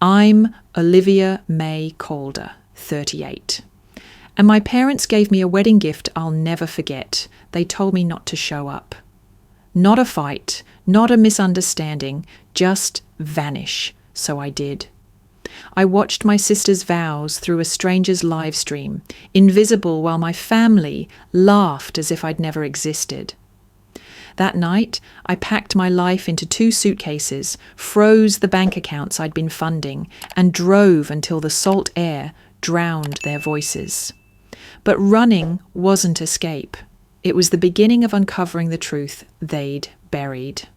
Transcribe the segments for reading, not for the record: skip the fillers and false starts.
I'm Olivia May Calder, 38. And my parents gave me a wedding gift I'll never forget. They told me not to show up. Not a fight, not a misunderstanding, just vanish. So I did. I watched my sister's vows through a stranger's live stream, invisible while my family laughed as if I'd never existed. That night, I packed my life into 2 suitcases, froze the bank accounts I'd been funding, and drove until the salt air drowned their voices. But running wasn't escape. It was the beginning of uncovering the truth they'd buried.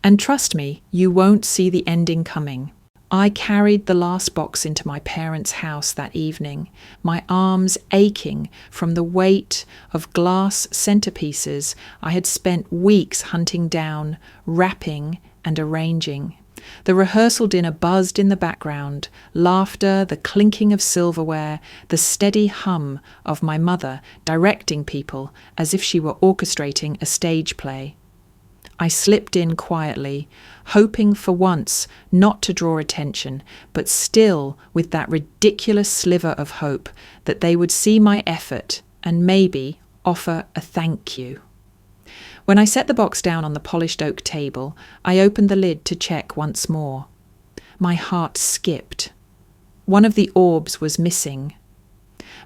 And trust me, you won't see the ending coming. I carried the last box into my parents' house that evening, my arms aching from the weight of glass centerpieces I had spent weeks hunting down, wrapping and arranging. The rehearsal dinner buzzed in the background, laughter, the clinking of silverware, the steady hum of my mother directing people as if she were orchestrating a stage play. I slipped in quietly, hoping for once not to draw attention, but still with that ridiculous sliver of hope that they would see my effort and maybe offer a thank you. When I set the box down on the polished oak table, I opened the lid to check once more. My heart skipped. One of the orbs was missing.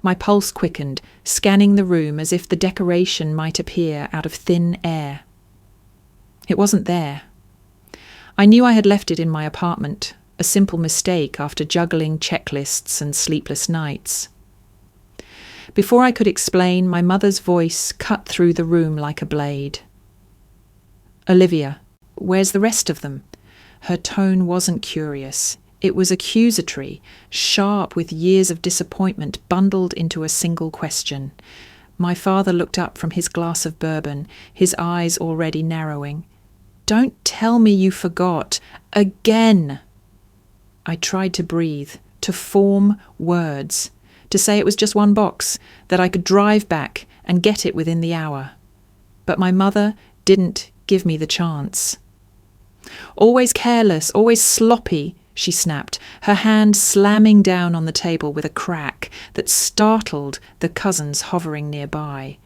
My pulse quickened, scanning the room as if the decoration might appear out of thin air. It wasn't there. I knew I had left it in my apartment, a simple mistake after juggling checklists and sleepless nights. Before I could explain, my mother's voice cut through the room like a blade. Olivia, where's the rest of them? Her tone wasn't curious. It was accusatory, sharp with years of disappointment bundled into a single question. My father looked up from his glass of bourbon, his eyes already narrowing. Don't tell me you forgot. Again. I tried to breathe, to form words, to say it was just 1 box, that I could drive back and get it within the hour. But my mother didn't give me the chance. Always careless, always sloppy, she snapped, her hand slamming down on the table with a crack that startled the cousins hovering nearby.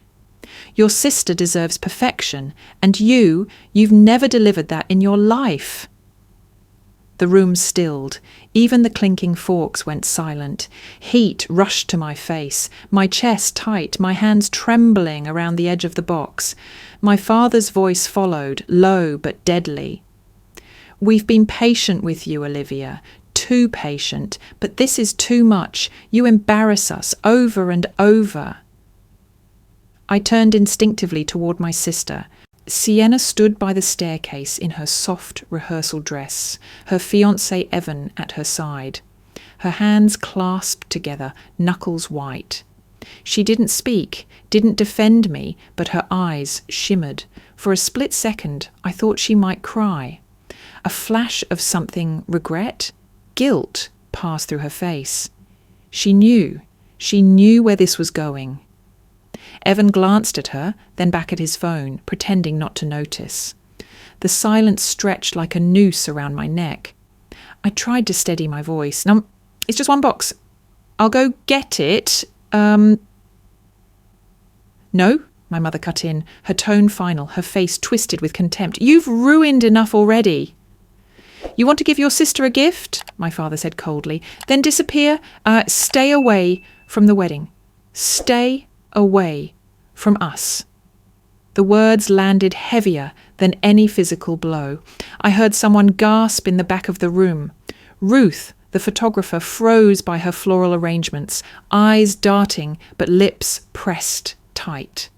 Your sister deserves perfection, and you've never delivered that in your life. The room stilled. Even the clinking forks went silent. Heat rushed to my face, my chest tight, my hands trembling around the edge of the box. My father's voice followed, low but deadly. We've been patient with you, Olivia. Too patient. But this is too much. You embarrass us over and over. I turned instinctively toward my sister. Sienna stood by the staircase in her soft rehearsal dress, her fiancé Evan at her side. Her hands clasped together, knuckles white. She didn't speak, didn't defend me, but her eyes shimmered. For a split second, I thought she might cry. A flash of something regret, guilt passed through her face. She knew where this was going. Evan glanced at her, then back at his phone, pretending not to notice. The silence stretched like a noose around my neck. I tried to steady my voice. No, it's just 1 box. I'll go get it. No, my mother cut in, her tone final, her face twisted with contempt. You've ruined enough already. You want to give your sister a gift? My father said coldly. Then disappear. Stay away from the wedding. Stay away from us. The words landed heavier than any physical blow. I heard someone gasp in the back of the room. Ruth, the photographer, froze by her floral arrangements, eyes darting but lips pressed tight.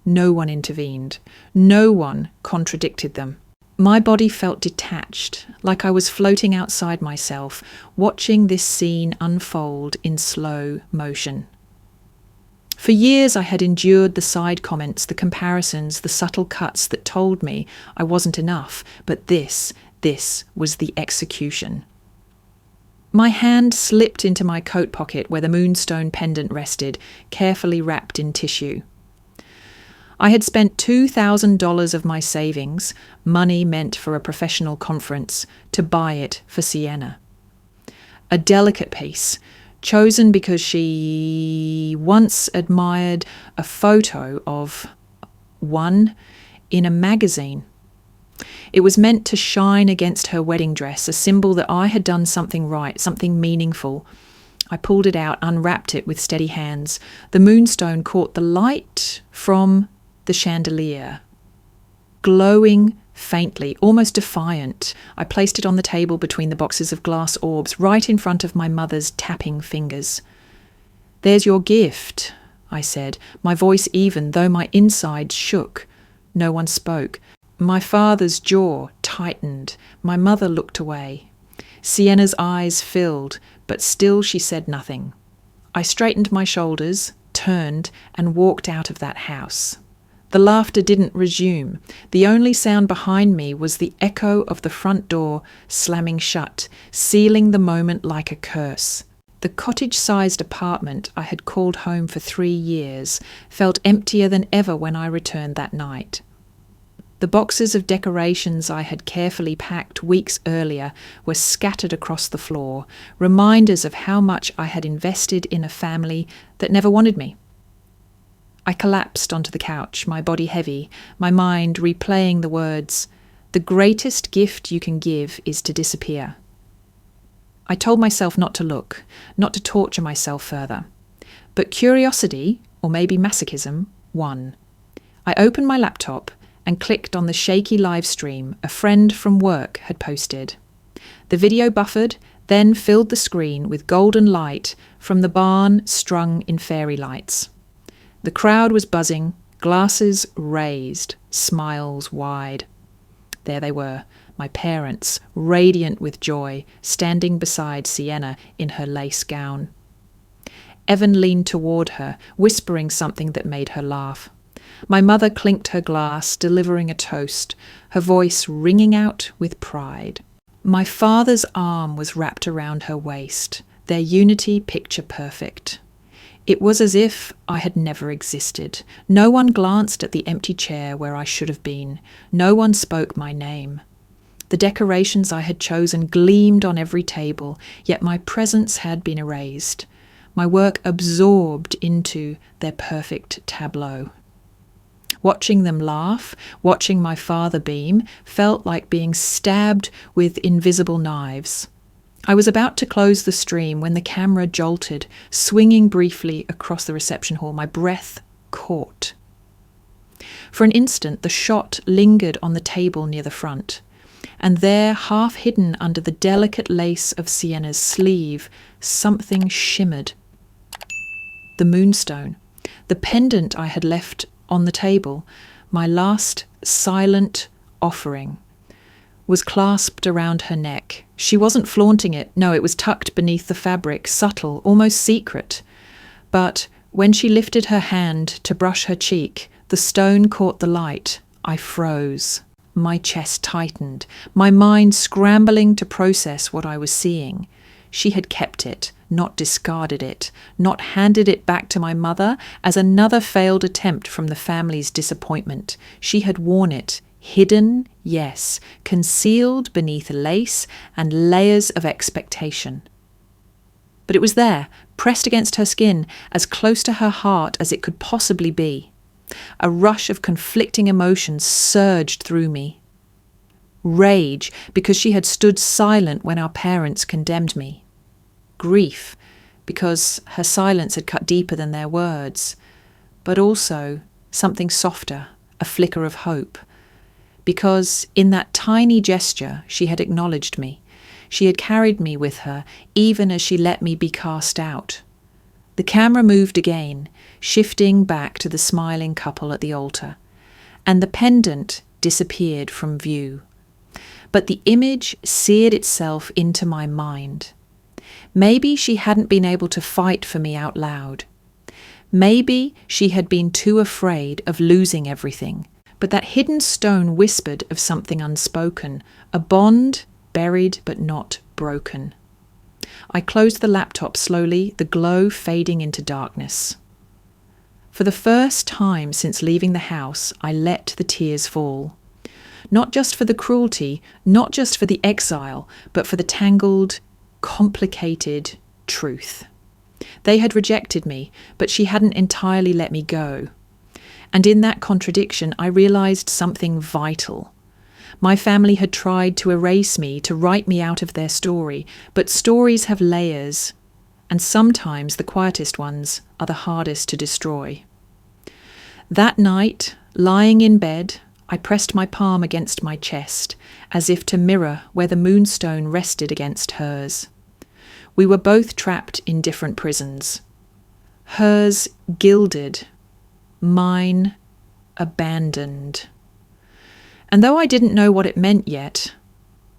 No one intervened. No one contradicted them. My body felt detached, like I was floating outside myself, watching this scene unfold in slow motion. For years I had endured the side comments, the comparisons, the subtle cuts that told me I wasn't enough, but this was the execution. My hand slipped into my coat pocket where the moonstone pendant rested, carefully wrapped in tissue. I had spent $2,000 of my savings, money meant for a professional conference, to buy it for Sienna. a delicate piece, chosen because she once admired a photo of one in a magazine. It was meant to shine against her wedding dress, a symbol that I had done something right, something meaningful. I pulled it out, unwrapped it with steady hands. The moonstone caught the light from the chandelier, glowing faintly, almost defiant. I placed it on the table between the boxes of glass orbs, right in front of my mother's tapping fingers. "There's your gift," I said, my voice even, though my insides shook. No one spoke. My father's jaw tightened. My mother looked away. Sienna's eyes filled, but still she said nothing. I straightened my shoulders, turned, and walked out of that house. The laughter didn't resume. The only sound behind me was the echo of the front door slamming shut, sealing the moment like a curse. The cottage-sized apartment I had called home for 3 years felt emptier than ever when I returned that night. The boxes of decorations I had carefully packed weeks earlier were scattered across the floor, reminders of how much I had invested in a family that never wanted me. I collapsed onto the couch, my body heavy, my mind replaying the words, "The greatest gift you can give is to disappear." I told myself not to look, not to torture myself further. But curiosity, or maybe masochism, won. I opened my laptop and clicked on the shaky live stream a friend from work had posted. The video buffered, then filled the screen with golden light from the barn strung in fairy lights. The crowd was buzzing, glasses raised, smiles wide. There they were, my parents, radiant with joy, standing beside Sienna in her lace gown. Evan leaned toward her, whispering something that made her laugh. My mother clinked her glass, delivering a toast, her voice ringing out with pride. My father's arm was wrapped around her waist, their unity picture perfect. It was as if I had never existed. No one glanced at the empty chair where I should have been. No one spoke my name. The decorations I had chosen gleamed on every table, yet my presence had been erased. My work absorbed into their perfect tableau. Watching them laugh, watching my father beam, felt like being stabbed with invisible knives. I was about to close the stream when the camera jolted, swinging briefly across the reception hall. My breath caught. For an instant, the shot lingered on the table near the front, and there, half hidden under the delicate lace of Sienna's sleeve, something shimmered. The moonstone, the pendant I had left on the table, my last silent offering, was clasped around her neck. She wasn't flaunting it. No, it was tucked beneath the fabric, subtle, almost secret. But when she lifted her hand to brush her cheek, the stone caught the light. I froze. My chest tightened, my mind scrambling to process what I was seeing. She had kept it, not discarded it, not handed it back to my mother as another failed attempt from the family's disappointment. She had worn it, hidden, yes, concealed beneath lace and layers of expectation. But it was there, pressed against her skin, as close to her heart as it could possibly be. A rush of conflicting emotions surged through me. Rage, because she had stood silent when our parents condemned me. Grief, because her silence had cut deeper than their words. But also something softer, a flicker of hope. Because in that tiny gesture she had acknowledged me. She had carried me with her, even as she let me be cast out. The camera moved again, shifting back to the smiling couple at the altar, and the pendant disappeared from view. But the image seared itself into my mind. Maybe she hadn't been able to fight for me out loud. Maybe she had been too afraid of losing everything. But that hidden stone whispered of something unspoken, a bond buried but not broken. I closed the laptop slowly, the glow fading into darkness. For the first time since leaving the house, I let the tears fall. Not just for the cruelty, not just for the exile, but for the tangled complicated truth. They had rejected me, but she hadn't entirely let me go. And in that contradiction, I realized something vital. My family had tried to erase me, to write me out of their story, but stories have layers, and sometimes the quietest ones are the hardest to destroy. That night, lying in bed, I pressed my palm against my chest, as if to mirror where the moonstone rested against hers. We were both trapped in different prisons. Hers gilded, mine abandoned. And though I didn't know what it meant yet,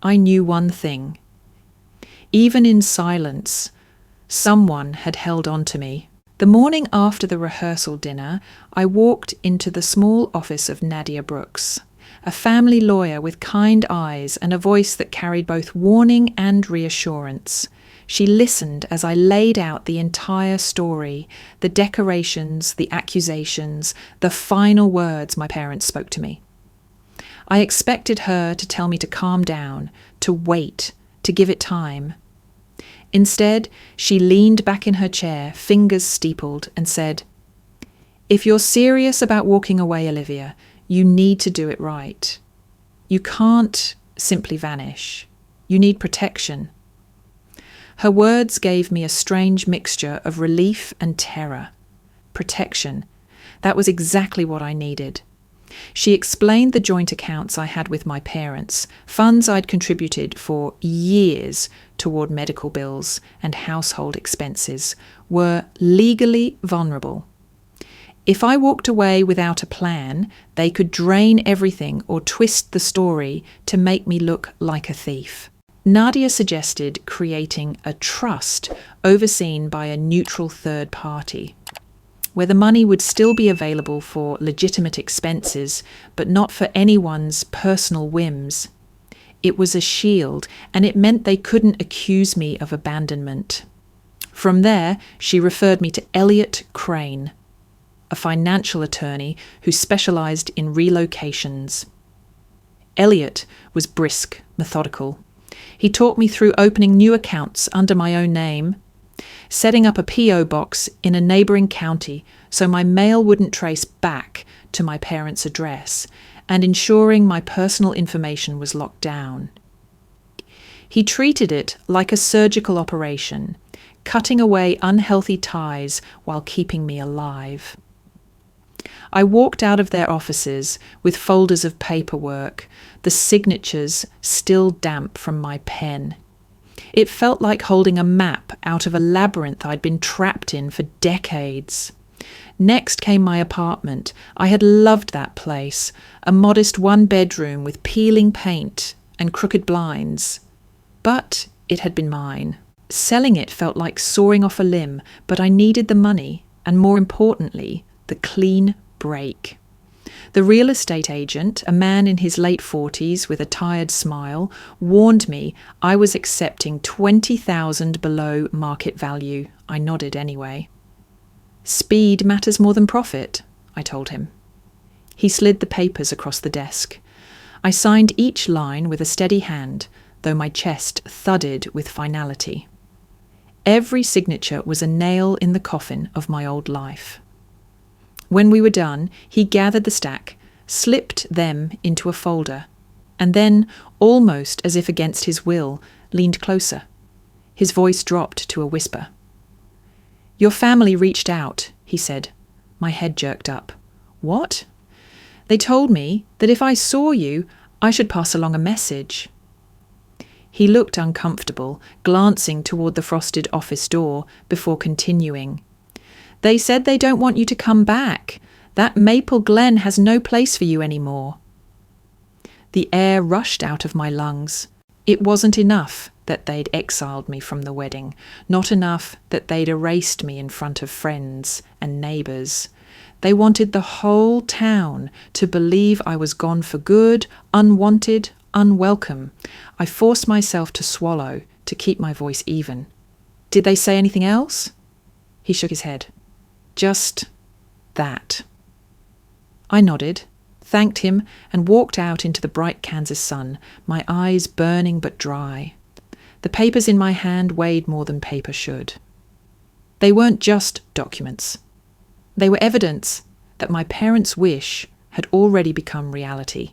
I knew one thing. Even in silence, someone had held on to me. The morning after the rehearsal dinner, I walked into the small office of Nadia Brooks, a family lawyer with kind eyes and a voice that carried both warning and reassurance. She listened as I laid out the entire story, the decorations, the accusations, the final words my parents spoke to me. I expected her to tell me to calm down, to wait, to give it time. Instead, she leaned back in her chair, fingers steepled, and said, "If you're serious about walking away, Olivia, you need to do it right. You can't simply vanish. You need protection." Her words gave me a strange mixture of relief and terror. Protection. That was exactly what I needed. She explained the joint accounts I had with my parents, funds I'd contributed for years toward medical bills and household expenses, were legally vulnerable. If I walked away without a plan, they could drain everything or twist the story to make me look like a thief. Nadia suggested creating a trust overseen by a neutral third party, where the money would still be available for legitimate expenses, but not for anyone's personal whims. It was a shield, and it meant they couldn't accuse me of abandonment. From there, she referred me to Elliot Crane, a financial attorney who specialized in relocations. Elliot was brisk, methodical. He taught me through opening new accounts under my own name, setting up a P.O. box in a neighbouring county so my mail wouldn't trace back to my parents' address, and ensuring my personal information was locked down. He treated it like a surgical operation, cutting away unhealthy ties while keeping me alive. I walked out of their offices with folders of paperwork, the signatures still damp from my pen. It felt like holding a map out of a labyrinth I'd been trapped in for decades. Next came my apartment. I had loved that place, a modest one-bedroom with peeling paint and crooked blinds. But it had been mine. Selling it felt like soaring off a limb, but I needed the money, and more importantly, the clean break. The real estate agent, a man in his late 40s with a tired smile, warned me I was accepting $20,000 below market value. I nodded anyway. "Speed matters more than profit," I told him. He slid the papers across the desk. I signed each line with a steady hand, though my chest thudded with finality. Every signature was a nail in the coffin of my old life. When we were done, he gathered the stack, slipped them into a folder, and then, almost as if against his will, leaned closer. His voice dropped to a whisper. "Your family reached out," he said. My head jerked up. "What?" "They told me that if I saw you, I should pass along a message." He looked uncomfortable, glancing toward the frosted office door before continuing. "They said they don't want you to come back. That Maple Glen has no place for you anymore." The air rushed out of my lungs. It wasn't enough that they'd exiled me from the wedding, not enough that they'd erased me in front of friends and neighbours. They wanted the whole town to believe I was gone for good, unwanted, unwelcome. I forced myself to swallow to keep my voice even. "Did they say anything else?" He shook his head. "Just that." I nodded, thanked him, and walked out into the bright Kansas sun, my eyes burning but dry. The papers in my hand weighed more than paper should. They weren't just documents. They were evidence that my parents' wish had already become reality.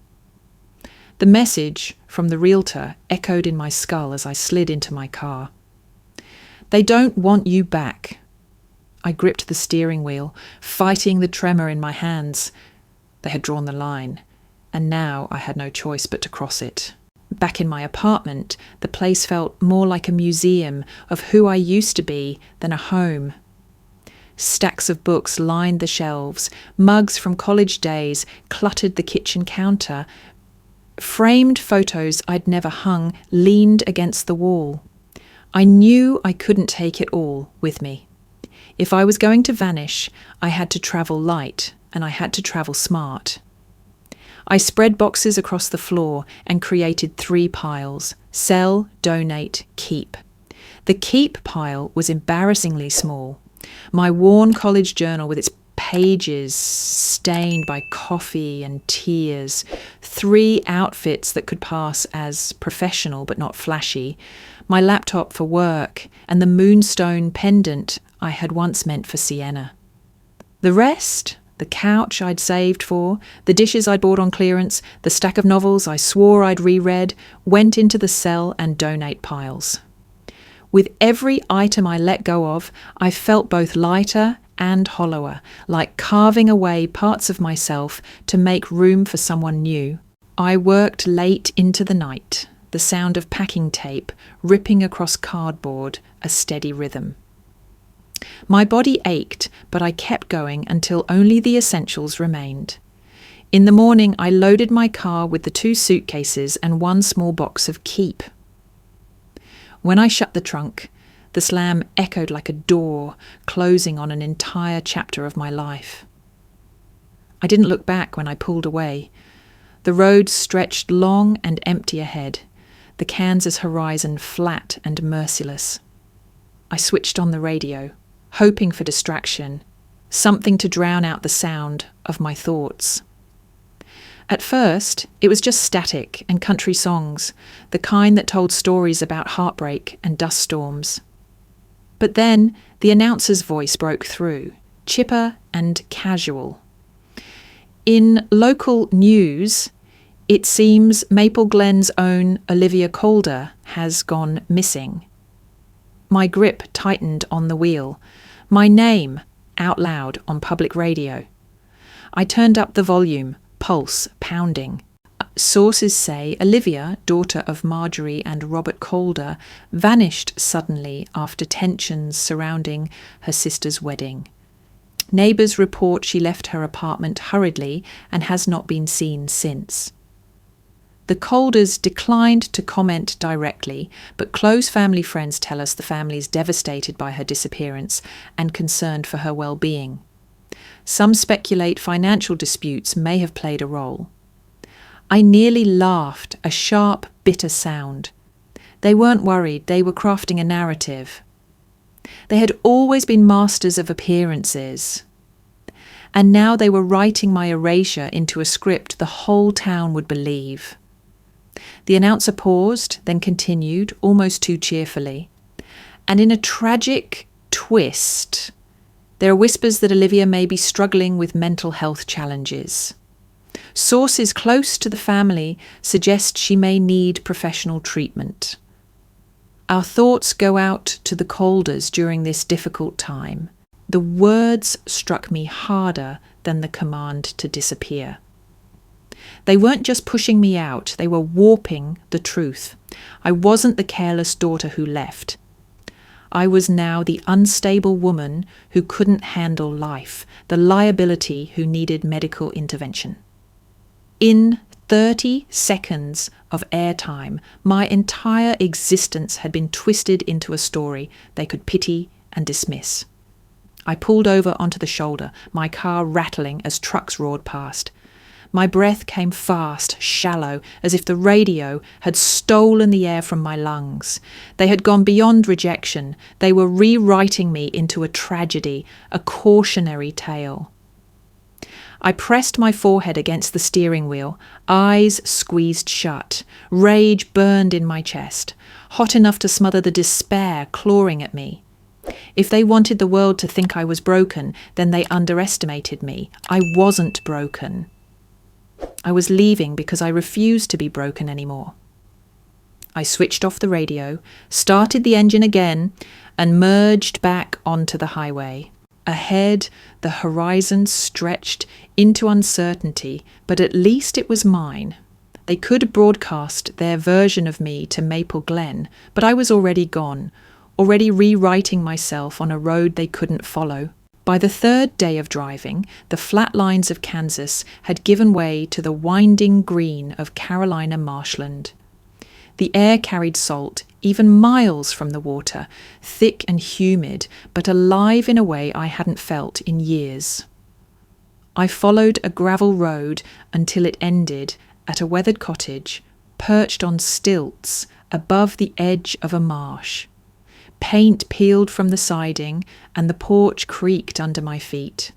The message from the realtor echoed in my skull as I slid into my car. They don't want you back. I gripped the steering wheel, fighting the tremor in my hands. They had drawn the line, and now I had no choice but to cross it. Back in my apartment, the place felt more like a museum of who I used to be than a home. Stacks of books lined the shelves, mugs from college days cluttered the kitchen counter. Framed photos I'd never hung leaned against the wall. I knew I couldn't take it all with me. If I was going to vanish, I had to travel light, and I had to travel smart. I spread boxes across the floor and created 3 piles: sell, donate, keep. The keep pile was embarrassingly small. My worn college journal with its pages stained by coffee and tears, 3 outfits that could pass as professional but not flashy, my laptop for work, and the moonstone pendant I had once meant for Sienna. The rest, the couch I'd saved for, the dishes I'd bought on clearance, the stack of novels I swore I'd reread, went into the sell and donate piles. With every item I let go of, I felt both lighter and hollower, like carving away parts of myself to make room for someone new. I worked late into the night, the sound of packing tape ripping across cardboard, a steady rhythm. My body ached, but I kept going until only the essentials remained. In the morning, I loaded my car with the 2 suitcases and 1 small box of keep. When I shut the trunk, the slam echoed like a door closing on an entire chapter of my life. I didn't look back when I pulled away. The road stretched long and empty ahead, the Kansas horizon flat and merciless. I switched on the radio, hoping for distraction, something to drown out the sound of my thoughts. At first, it was just static and country songs, the kind that told stories about heartbreak and dust storms. But then the announcer's voice broke through, chipper and casual. In local news, it seems Maple Glen's own Olivia Calder has gone missing. My grip tightened on the wheel, my name out loud on public radio. I turned up the volume, pulse pounding. Sources say Olivia, daughter of Marjorie and Robert Calder, vanished suddenly after tensions surrounding her sister's wedding. Neighbours report she left her apartment hurriedly and has not been seen since. The Calders declined to comment directly, but close family friends tell us the family is devastated by her disappearance and concerned for her well-being. Some speculate financial disputes may have played a role. I nearly laughed, a sharp, bitter sound. They weren't worried, they were crafting a narrative. They had always been masters of appearances. And now they were writing my erasure into a script the whole town would believe. The announcer paused, then continued, almost too cheerfully. And in a tragic twist, there are whispers that Olivia may be struggling with mental health challenges. Sources close to the family suggest she may need professional treatment. Our thoughts go out to the Calders during this difficult time. The words struck me harder than the command to disappear. They weren't just pushing me out, they were warping the truth. I wasn't the careless daughter who left. I was now the unstable woman who couldn't handle life, the liability who needed medical intervention. In 30 seconds of airtime, my entire existence had been twisted into a story they could pity and dismiss. I pulled over onto the shoulder, my car rattling as trucks roared past. My breath came fast, shallow, as if the radio had stolen the air from my lungs. They had gone beyond rejection. They were rewriting me into a tragedy, a cautionary tale. I pressed my forehead against the steering wheel, eyes squeezed shut. Rage burned in my chest. hot enough to smother the despair clawing at me. If they wanted the world to think I was broken, then they underestimated me. I wasn't broken. I was leaving because I refused to be broken anymore. I switched off the radio, started the engine again, and merged back onto the highway. Ahead, the horizon stretched into uncertainty, but at least it was mine. They could broadcast their version of me to Maple Glen, but I was already gone, already rewriting myself on a road they couldn't follow. By the third day of driving, the flat lines of Kansas had given way to the winding green of Carolina marshland. The air carried salt, even miles from the water, thick and humid, but alive in a way I hadn't felt in years. I followed a gravel road until it ended at a weathered cottage, perched on stilts above the edge of a marsh. Paint peeled from the siding, and the porch creaked under my feet.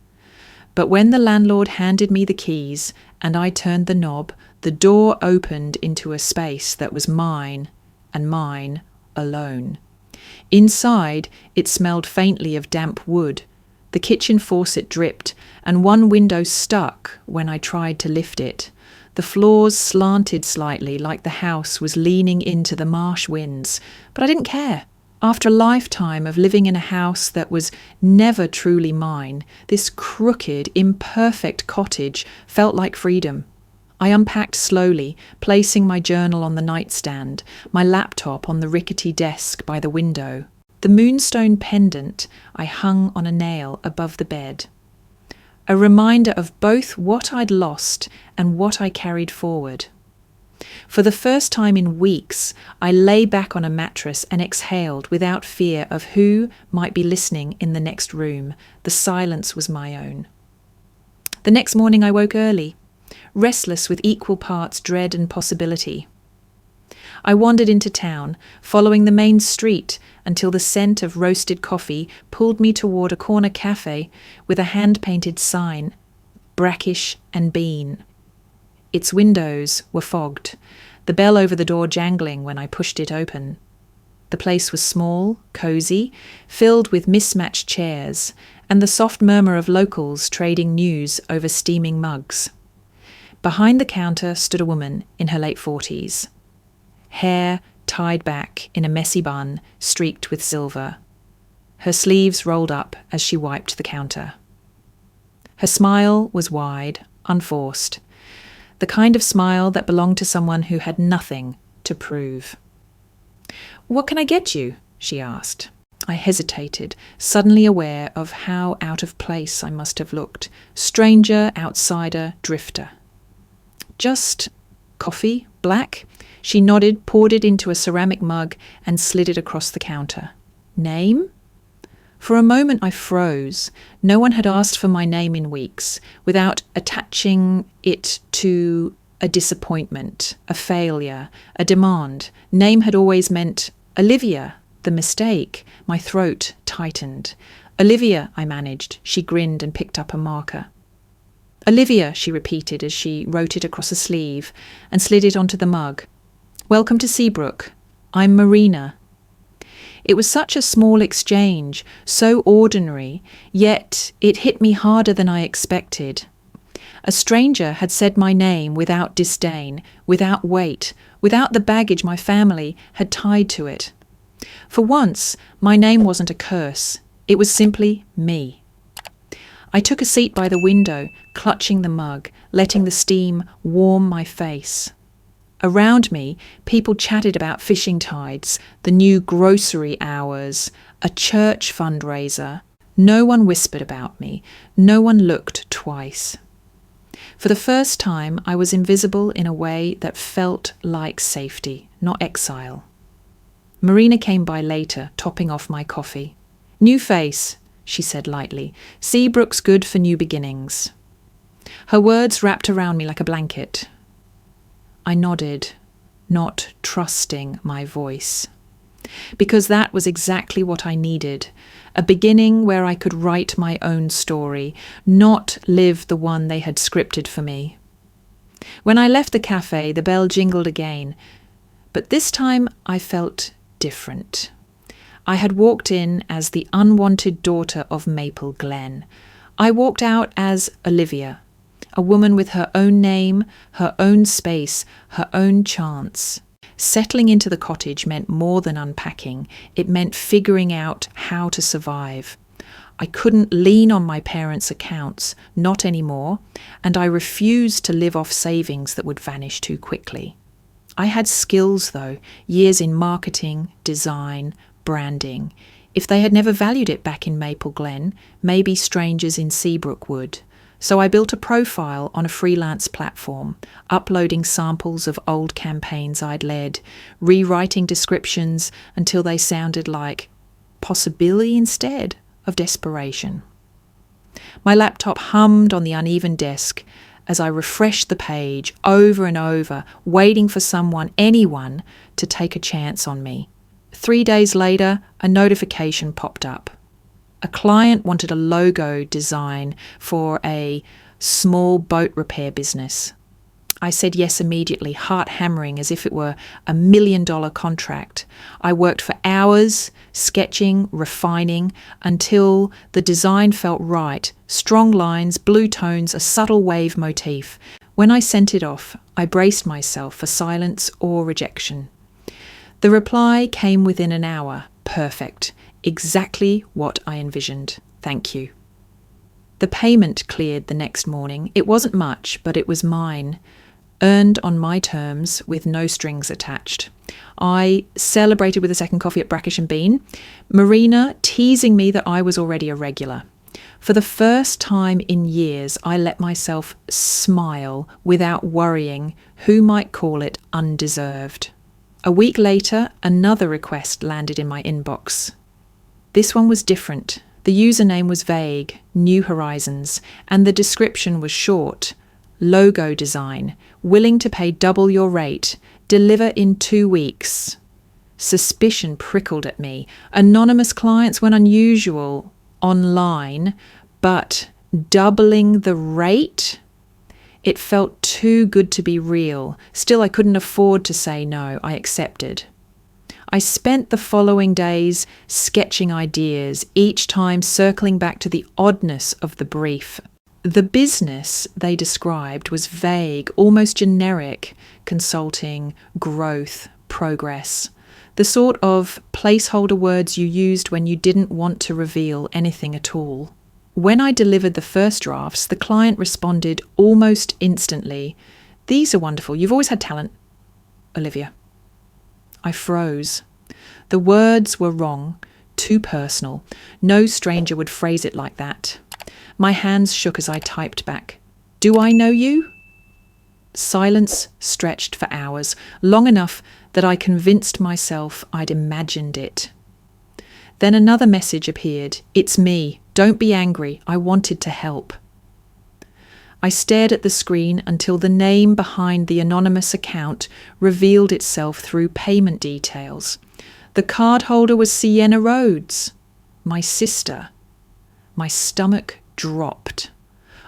But when the landlord handed me the keys and I turned the knob, the door opened into a space that was mine, and mine alone. Inside, it smelled faintly of damp wood. The kitchen faucet dripped, and one window stuck when I tried to lift it. The floors slanted slightly, like the house was leaning into the marsh winds, but I didn't care. After a lifetime of living in a house that was never truly mine, this crooked, imperfect cottage felt like freedom. I unpacked slowly, placing my journal on the nightstand, my laptop on the rickety desk by the window. The moonstone pendant I hung on a nail above the bed. A reminder of both what I'd lost and what I carried forward. For the first time in weeks, I lay back on a mattress and exhaled without fear of who might be listening in the next room. The silence was my own. The next morning I woke early, restless with equal parts dread and possibility. I wandered into town, following the main street until the scent of roasted coffee pulled me toward a corner cafe with a hand-painted sign, Brackish and Bean. Its windows were fogged, the bell over the door jangling when I pushed it open. The place was small, cosy, filled with mismatched chairs, and the soft murmur of locals trading news over steaming mugs. Behind the counter stood a woman in her late 40s. Hair tied back in a messy bun, streaked with silver. Her sleeves rolled up as she wiped the counter. Her smile was wide, unforced, the kind of smile that belonged to someone who had nothing to prove. "What can I get you?" she asked. I hesitated, suddenly aware of how out of place I must have looked. Stranger, outsider, drifter. "Just coffee, black?" She nodded, poured it into a ceramic mug, and slid it across the counter. "Name?" For a moment I froze. No one had asked for my name in weeks, without attaching it to a disappointment, a failure, a demand. Name had always meant Olivia, the mistake. My throat tightened. "Olivia," I managed. She grinned and picked up a marker. "Olivia," she repeated as she wrote it across a sleeve and slid it onto the mug. "Welcome to Seabrook. I'm Marina." It was such a small exchange, so ordinary, yet it hit me harder than I expected. A stranger had said my name without disdain, without weight, without the baggage my family had tied to it. For once, my name wasn't a curse. It was simply me. I took a seat by the window, clutching the mug, letting the steam warm my face. Around me, people chatted about fishing tides, the new grocery hours, a church fundraiser. No one whispered about me. No one looked twice. For the first time, I was invisible in a way that felt like safety, not exile. Marina came by later, topping off my coffee. "New face," she said lightly. "Seabrook's good for new beginnings." Her words wrapped around me like a blanket. I nodded, not trusting my voice. Because that was exactly what I needed. A beginning where I could write my own story, not live the one they had scripted for me. When I left the cafe, the bell jingled again, but this time I felt different. I had walked in as the unwanted daughter of Maple Glen. I walked out as Olivia, a woman with her own name, her own space, her own chance. Settling into the cottage meant more than unpacking. It meant figuring out how to survive. I couldn't lean on my parents' accounts, not anymore, and I refused to live off savings that would vanish too quickly. I had skills, though, years in marketing, design, branding. If they had never valued it back in Maple Glen, maybe strangers in Seabrook would. So I built a profile on a freelance platform, uploading samples of old campaigns I'd led, rewriting descriptions until they sounded like possibility instead of desperation. My laptop hummed on the uneven desk as I refreshed the page over and over, waiting for someone, anyone, to take a chance on me. 3 days later, a notification popped up. A client wanted a logo design for a small boat repair business. I said yes immediately, heart hammering as if it were $1 million contract. I worked for hours, sketching, refining, until the design felt right. Strong lines, blue tones, a subtle wave motif. When I sent it off, I braced myself for silence or rejection. The reply came within an hour. Perfect. Exactly what I envisioned. Thank you. The payment cleared the next morning. It wasn't much, but it was mine. Earned on my terms with no strings attached. I celebrated with a second coffee at Brackish and Bean, Marina teasing me that I was already a regular. For the first time in years, I let myself smile without worrying who might call it undeserved. A week later, another request landed in my inbox. This one was different. The username was vague, New Horizons, and the description was short. Logo design, willing to pay double your rate, deliver in 2 weeks. Suspicion prickled at me. Anonymous clients went unusual online, but doubling the rate? It felt too good to be real. Still, I couldn't afford to say no. I accepted. I spent the following days sketching ideas, each time circling back to the oddness of the brief. The business they described was vague, almost generic: consulting, growth, progress. The sort of placeholder words you used when you didn't want to reveal anything at all. When I delivered the first drafts, the client responded almost instantly. "These are wonderful. You've always had talent, Olivia." I froze. The words were wrong, too personal. No stranger would phrase it like that. My hands shook as I typed back. "Do I know you?" Silence stretched for hours, long enough that I convinced myself I'd imagined it. Then another message appeared. "It's me. Don't be angry. I wanted to help." I stared at the screen until the name behind the anonymous account revealed itself through payment details. The cardholder was Sienna Rhodes, my sister. My stomach dropped.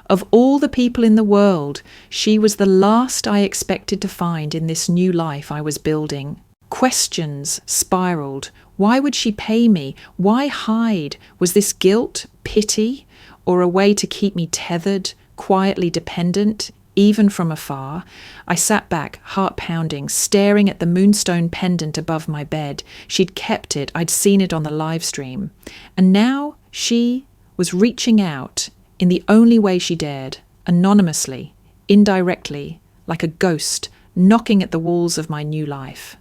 Of all the people in the world, she was the last I expected to find in this new life I was building. Questions spiraled. Why would she pay me? Why hide? Was this guilt, pity, or a way to keep me tethered, quietly dependent, even from afar? I sat back, heart pounding, staring at the moonstone pendant above my bed. She'd kept it. I'd seen it on the live stream. And now she was reaching out in the only way she dared, anonymously, indirectly, like a ghost, knocking at the walls of my new life.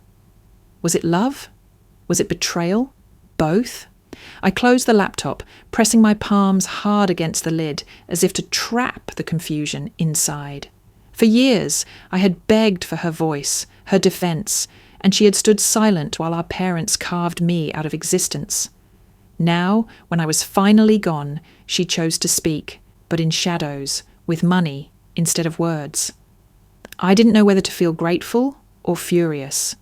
Was it love? Was it betrayal? Both? I closed the laptop, pressing my palms hard against the lid, as if to trap the confusion inside. For years, I had begged for her voice, her defense, and she had stood silent while our parents carved me out of existence. Now, when I was finally gone, she chose to speak, but in shadows, with money instead of words. I didn't know whether to feel grateful or furious.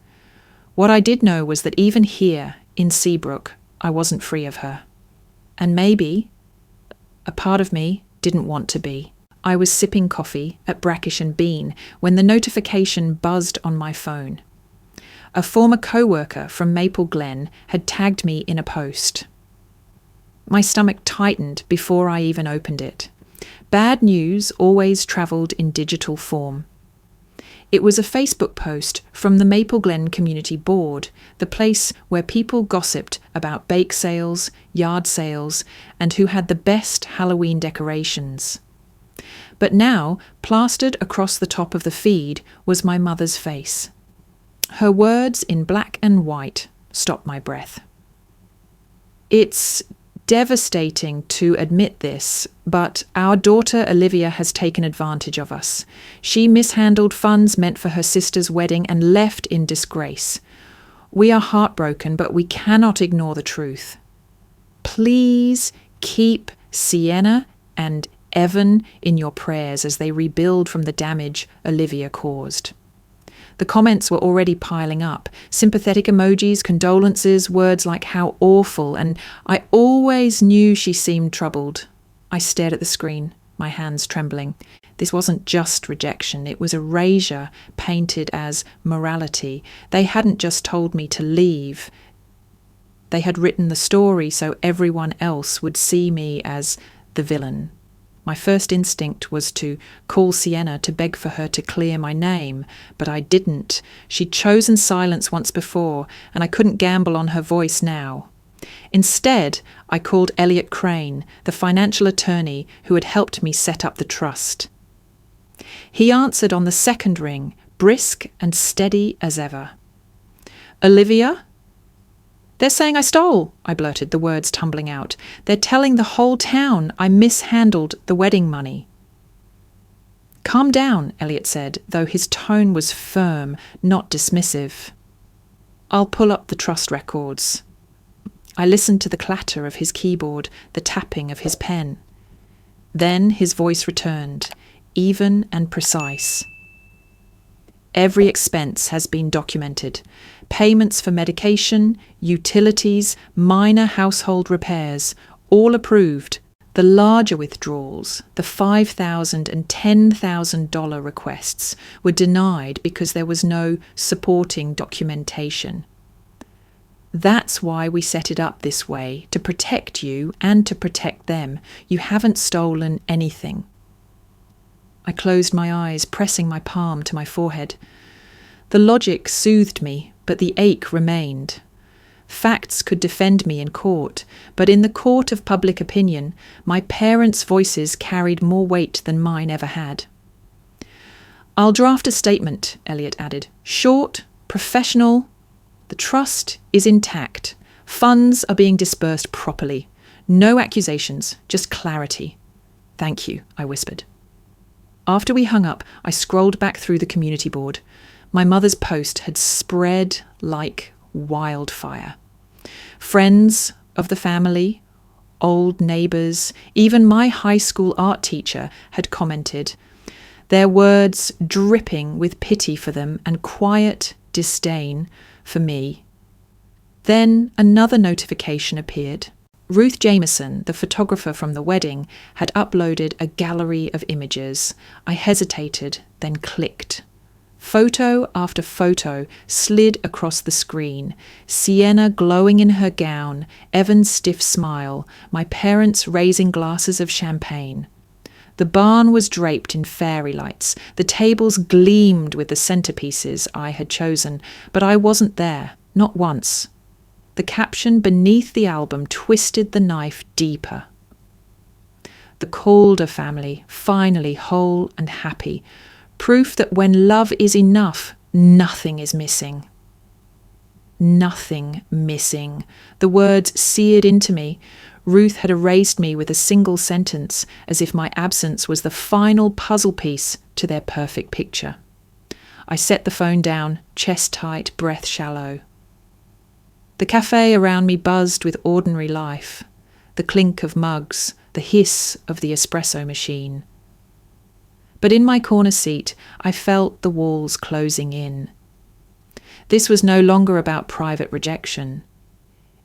What I did know was that even here, in Seabrook, I wasn't free of her. And maybe a part of me didn't want to be. I was sipping coffee at Brackish and Bean when the notification buzzed on my phone. A former co-worker from Maple Glen had tagged me in a post. My stomach tightened before I even opened it. Bad news always travelled in digital form. It was a Facebook post from the Maple Glen Community Board, the place where people gossiped about bake sales, yard sales, and who had the best Halloween decorations. But now, plastered across the top of the feed, was my mother's face. Her words in black and white stopped my breath. It's devastating to admit this, but our daughter Olivia has taken advantage of us. She mishandled funds meant for her sister's wedding and left in disgrace. We are heartbroken, but we cannot ignore the truth. Please keep Sienna and Evan in your prayers as they rebuild from the damage Olivia caused. The comments were already piling up. Sympathetic emojis, condolences, words like how awful, and I always knew she seemed troubled. I stared at the screen, my hands trembling. This wasn't just rejection, it was erasure painted as morality. They hadn't just told me to leave. They had written the story so everyone else would see me as the villain. My first instinct was to call Sienna to beg for her to clear my name, but I didn't. She'd chosen silence once before, and I couldn't gamble on her voice now. Instead, I called Elliot Crane, the financial attorney who had helped me set up the trust. He answered on the second ring, brisk and steady as ever. "Olivia?" "They're saying I stole," I blurted, the words tumbling out. "They're telling the whole town I mishandled the wedding money." "Calm down," Elliot said, though his tone was firm, not dismissive. "I'll pull up the trust records." I listened to the clatter of his keyboard, the tapping of his pen. Then his voice returned, even and precise. "Every expense has been documented. Payments for medication, utilities, minor household repairs, all approved. The larger withdrawals, the $5,000 and $10,000 requests, were denied because there was no supporting documentation. That's why we set it up this way, to protect you and to protect them. You haven't stolen anything." I closed my eyes, pressing my palm to my forehead. The logic soothed me, but the ache remained. Facts could defend me in court, but in the court of public opinion, my parents' voices carried more weight than mine ever had. "I'll draft a statement," Elliot added. "Short, professional. The trust is intact. Funds are being dispersed properly. No accusations, just clarity." "Thank you," I whispered. After we hung up, I scrolled back through the community board. My mother's post had spread like wildfire. Friends of the family, old neighbours, even my high school art teacher had commented, their words dripping with pity for them and quiet disdain for me. Then another notification appeared. Ruth Jameson, the photographer from the wedding, had uploaded a gallery of images. I hesitated, then clicked. Photo after photo slid across the screen. Sienna glowing in her gown, Evan's stiff smile, my parents raising glasses of champagne. The barn was draped in fairy lights. The tables gleamed with the centerpieces I had chosen, but I wasn't there, not once. The caption beneath the album twisted the knife deeper. The Calder family, finally whole and happy. Proof that when love is enough, nothing is missing. Nothing missing. The words seared into me. Ruth had erased me with a single sentence, as if my absence was the final puzzle piece to their perfect picture. I set the phone down, chest tight, breath shallow. The cafe around me buzzed with ordinary life, the clink of mugs, the hiss of the espresso machine. But in my corner seat, I felt the walls closing in. This was no longer about private rejection.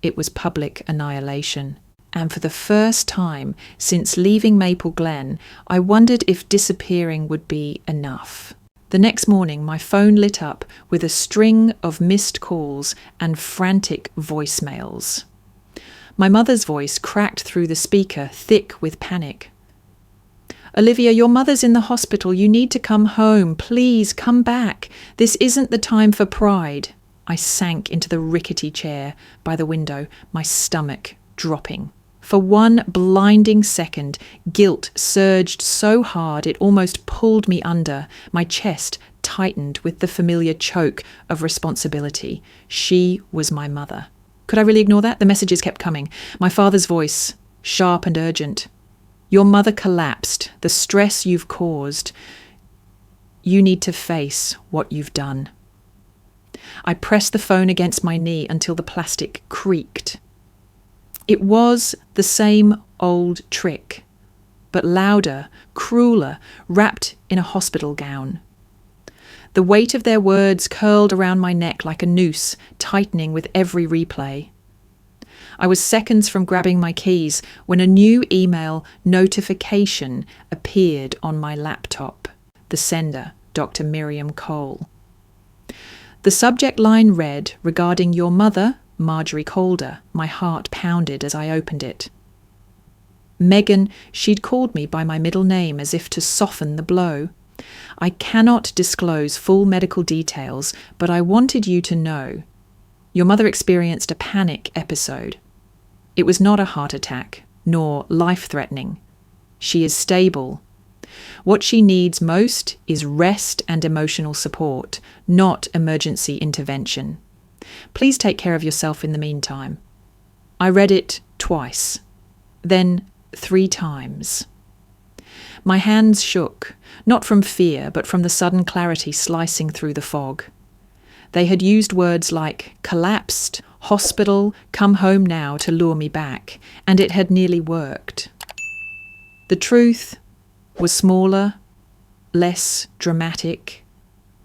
It was public annihilation. And for the first time since leaving Maple Glen, I wondered if disappearing would be enough. The next morning, my phone lit up with a string of missed calls and frantic voicemails. My mother's voice cracked through the speaker, thick with panic. "Olivia, your mother's in the hospital. You need to come home. Please come back. This isn't the time for pride." I sank into the rickety chair by the window, my stomach dropping. For one blinding second, guilt surged so hard it almost pulled me under. My chest tightened with the familiar choke of responsibility. She was my mother. Could I really ignore that? The messages kept coming. My father's voice, sharp and urgent. "Your mother collapsed. The stress you've caused. You need to face what you've done." I pressed the phone against my knee until the plastic creaked. It was the same old trick, but louder, crueler, wrapped in a hospital gown. The weight of their words curled around my neck like a noose, tightening with every replay. I was seconds from grabbing my keys when a new email notification appeared on my laptop. The sender, Dr. Miriam Cole. The subject line read, "Regarding your mother, Marjorie Calder." My heart pounded as I opened it. Megan, she'd called me by my middle name as if to soften the blow. "I cannot disclose full medical details, but I wanted you to know. Your mother experienced a panic episode. It was not a heart attack, nor life-threatening. She is stable. What she needs most is rest and emotional support, not emergency intervention. Please take care of yourself in the meantime." I read it twice, then 3 times. My hands shook, not from fear, but from the sudden clarity slicing through the fog. They had used words like collapsed, hospital, come home now to lure me back, and it had nearly worked. The truth was smaller, less dramatic,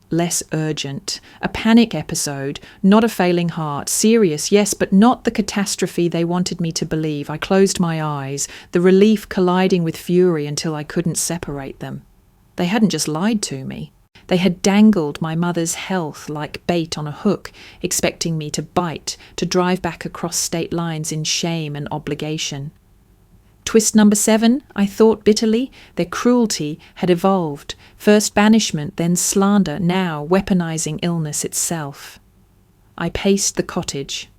less urgent. A panic episode, not a failing heart. Serious, yes, but not the catastrophe they wanted me to believe. I closed my eyes, the relief colliding with fury until I couldn't separate them. They hadn't just lied to me. They had dangled my mother's health like bait on a hook, expecting me to bite, to drive back across state lines in shame and obligation. Twist number 7, I thought bitterly. Their cruelty had evolved. First banishment, then slander, now weaponizing illness itself. I paced the cottage,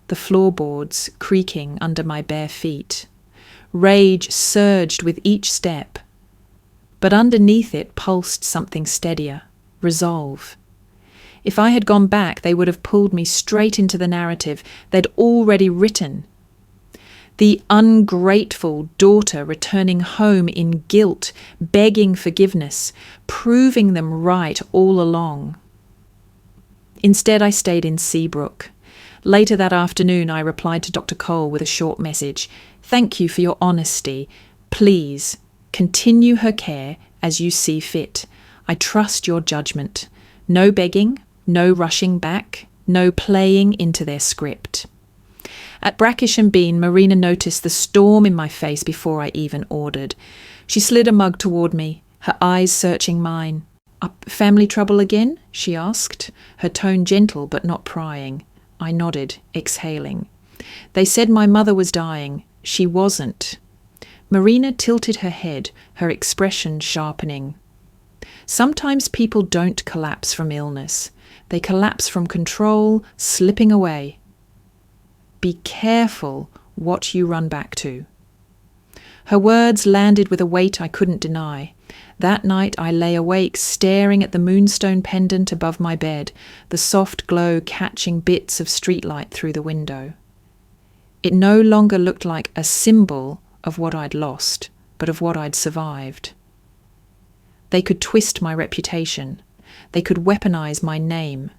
the floorboards creaking under my bare feet. Rage surged with each step, but underneath it pulsed something steadier, resolve. If I had gone back, they would have pulled me straight into the narrative they'd already written. The ungrateful daughter returning home in guilt, begging forgiveness, proving them right all along. Instead, I stayed in Seabrook. Later that afternoon, I replied to Dr. Cole with a short message. "Thank you for your honesty. Please continue her care as you see fit. I trust your judgment. No begging, no rushing back, no playing into their script." At Brackish and Bean, Marina noticed the storm in my face before I even ordered. She slid a mug toward me, her eyes searching mine. Family trouble again?" she asked, her tone gentle but not prying. I nodded, exhaling. "They said my mother was dying. She wasn't." Marina tilted her head, her expression sharpening. "Sometimes people don't collapse from illness. They collapse from control, slipping away. Be careful what you run back to." Her words landed with a weight I couldn't deny. That night I lay awake, staring at the moonstone pendant above my bed, the soft glow catching bits of streetlight through the window. It no longer looked like a symbol of what I'd lost, but of what I'd survived. They could twist my reputation. They could weaponize my name.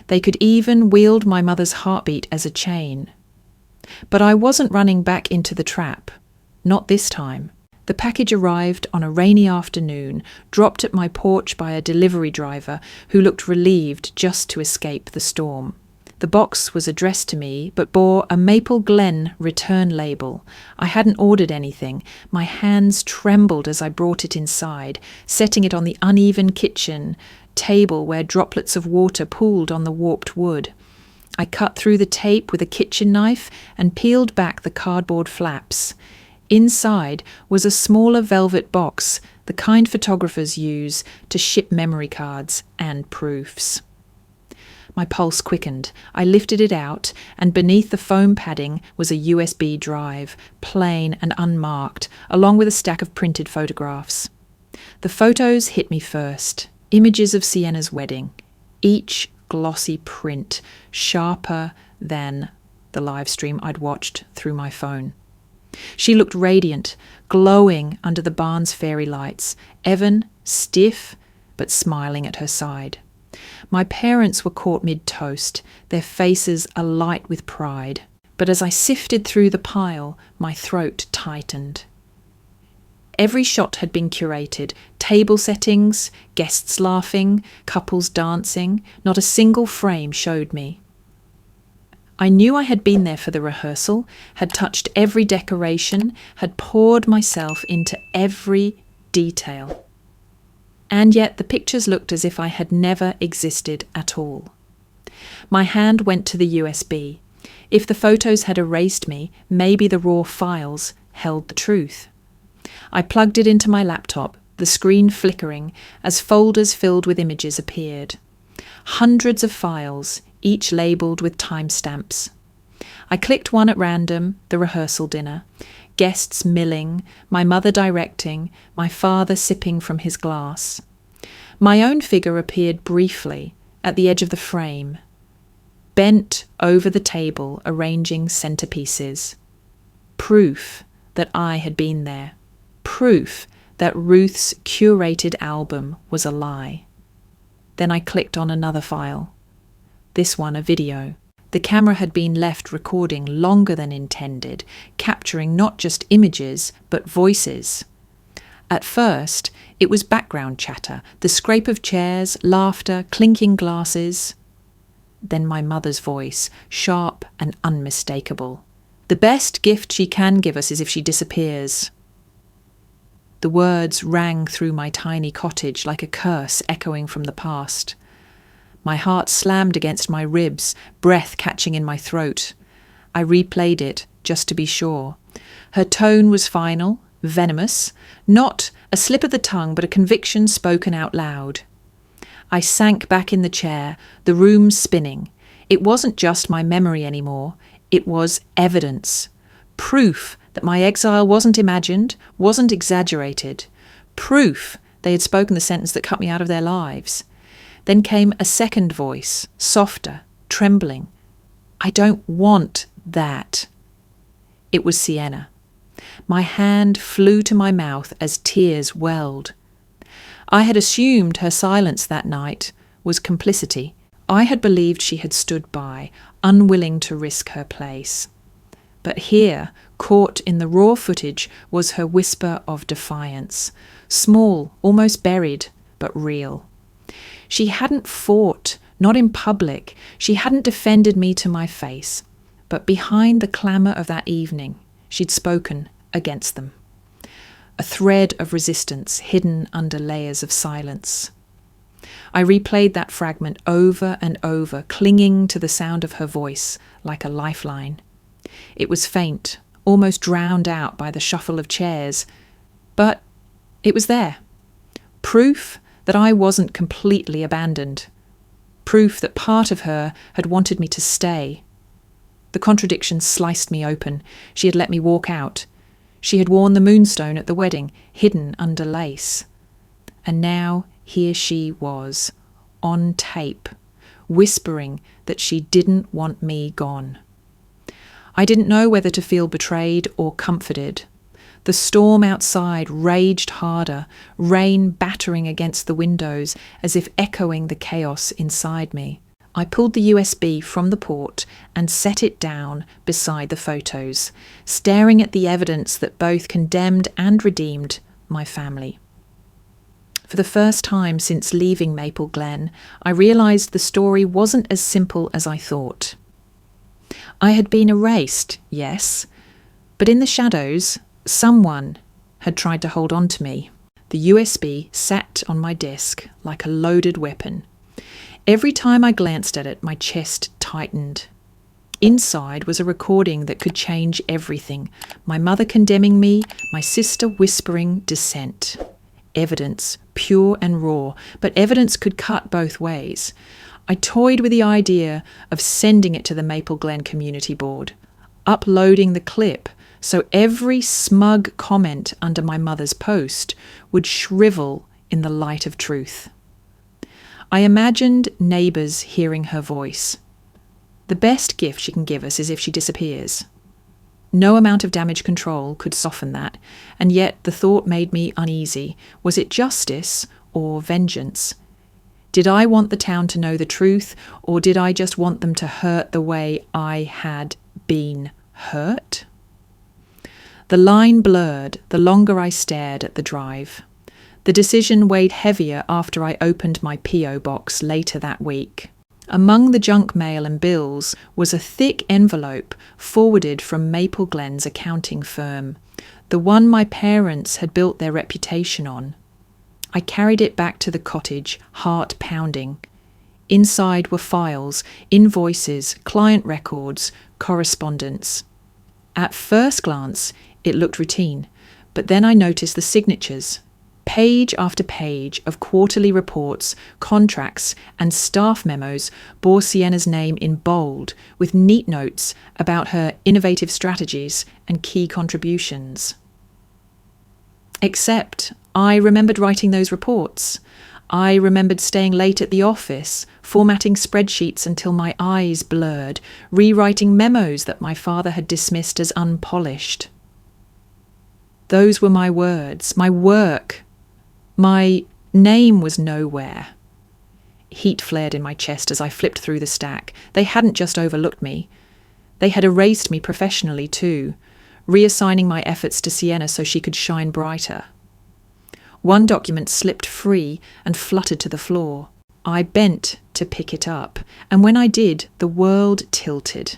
They could even wield my mother's heartbeat as a chain. But I wasn't running back into the trap. Not this time. The package arrived on a rainy afternoon, dropped at my porch by a delivery driver who looked relieved just to escape the storm. The box was addressed to me, but bore a Maple Glen return label. I hadn't ordered anything. My hands trembled as I brought it inside, setting it on the uneven kitchen table where droplets of water pooled on the warped wood. I cut through the tape with a kitchen knife and peeled back the cardboard flaps. Inside was a smaller velvet box, the kind photographers use to ship memory cards and proofs. My pulse quickened. I lifted it out, and beneath the foam padding was a USB drive, plain and unmarked, along with a stack of printed photographs. The photos hit me first. Images of Sienna's wedding, each glossy print, sharper than the live stream I'd watched through my phone. She looked radiant, glowing under the barn's fairy lights, Evan stiff but smiling at her side. My parents were caught mid-toast, their faces alight with pride. But as I sifted through the pile, my throat tightened. Every shot had been curated, table settings, guests laughing, couples dancing. Not a single frame showed me. I knew I had been there for the rehearsal, had touched every decoration, had poured myself into every detail. And yet the pictures looked as if I had never existed at all. My hand went to the USB. If the photos had erased me, maybe the raw files held the truth. I plugged it into my laptop, the screen flickering as folders filled with images appeared. Hundreds of files, each labelled with timestamps. I clicked one at random, the rehearsal dinner, guests milling, my mother directing, my father sipping from his glass. My own figure appeared briefly at the edge of the frame, bent over the table arranging centerpieces. Proof that I had been there. Proof that Ruth's curated album was a lie. Then I clicked on another file. This one a video. The camera had been left recording longer than intended, capturing not just images, but voices. At first, it was background chatter, the scrape of chairs, laughter, clinking glasses. Then my mother's voice, sharp and unmistakable. The best gift she can give us is if she disappears. The words rang through my tiny cottage like a curse echoing from the past. My heart slammed against my ribs, breath catching in my throat. I replayed it, just to be sure. Her tone was final, venomous, not a slip of the tongue, but a conviction spoken out loud. I sank back in the chair, the room spinning. It wasn't just my memory anymore. It was evidence. Proof that my exile wasn't imagined, wasn't exaggerated. Proof they had spoken the sentence that cut me out of their lives. Then came a second voice, softer, trembling. I don't want that. It was Sienna. My hand flew to my mouth as tears welled. I had assumed her silence that night was complicity. I had believed she had stood by, unwilling to risk her place. But here, caught in the raw footage, was her whisper of defiance. Small, almost buried, but real. She hadn't fought, not in public. She hadn't defended me to my face. But behind the clamour of that evening, she'd spoken against them. A thread of resistance hidden under layers of silence. I replayed that fragment over and over, clinging to the sound of her voice like a lifeline. It was faint, almost drowned out by the shuffle of chairs, but it was there. Proof that I wasn't completely abandoned. Proof that part of her had wanted me to stay. The contradiction sliced me open. She had let me walk out. She had worn the moonstone at the wedding, hidden under lace. And now here she was, on tape, whispering that she didn't want me gone. I didn't know whether to feel betrayed or comforted. The storm outside raged harder, rain battering against the windows as if echoing the chaos inside me. I pulled the USB from the port and set it down beside the photos, staring at the evidence that both condemned and redeemed my family. For the first time since leaving Maple Glen, I realised the story wasn't as simple as I thought. I had been erased, yes, but in the shadows, someone had tried to hold on to me. The USB sat on my desk like a loaded weapon. Every time I glanced at it, my chest tightened. Inside was a recording that could change everything. My mother condemning me, my sister whispering dissent. Evidence, pure and raw, but evidence could cut both ways. I toyed with the idea of sending it to the Maple Glen Community Board, uploading the clip so every smug comment under my mother's post would shrivel in the light of truth. I imagined neighbours hearing her voice. The best gift she can give us is if she disappears. No amount of damage control could soften that, and yet the thought made me uneasy. Was it justice or vengeance? Did I want the town to know the truth, or did I just want them to hurt the way I had been hurt? The line blurred the longer I stared at the drive. The decision weighed heavier after I opened my P.O. box later that week. Among the junk mail and bills was a thick envelope forwarded from Maple Glen's accounting firm, the one my parents had built their reputation on. I carried it back to the cottage, heart pounding. Inside were files, invoices, client records, correspondence. At first glance, it looked routine, but then I noticed the signatures. Page after page of quarterly reports, contracts, and staff memos bore Sienna's name in bold, with neat notes about her innovative strategies and key contributions. Except I remembered writing those reports. I remembered staying late at the office, formatting spreadsheets until my eyes blurred, rewriting memos that my father had dismissed as unpolished. Those were my words, my work. My name was nowhere. Heat flared in my chest as I flipped through the stack. They hadn't just overlooked me. They had erased me professionally too, reassigning my efforts to Sienna so she could shine brighter. One document slipped free and fluttered to the floor. I bent to pick it up, and when I did, the world tilted.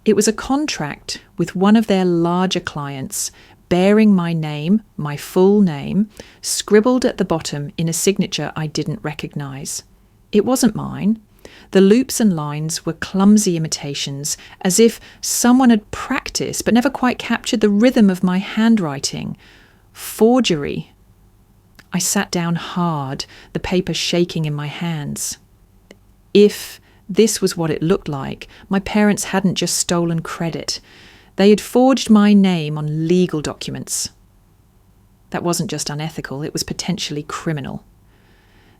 It was a contract with one of their larger clients, bearing my name, my full name, scribbled at the bottom in a signature I didn't recognise. It wasn't mine. The loops and lines were clumsy imitations, as if someone had practiced but never quite captured the rhythm of my handwriting. Forgery. I sat down hard, the paper shaking in my hands. If this was what it looked like, my parents hadn't just stolen credit. They had forged my name on legal documents. That wasn't just unethical, it was potentially criminal.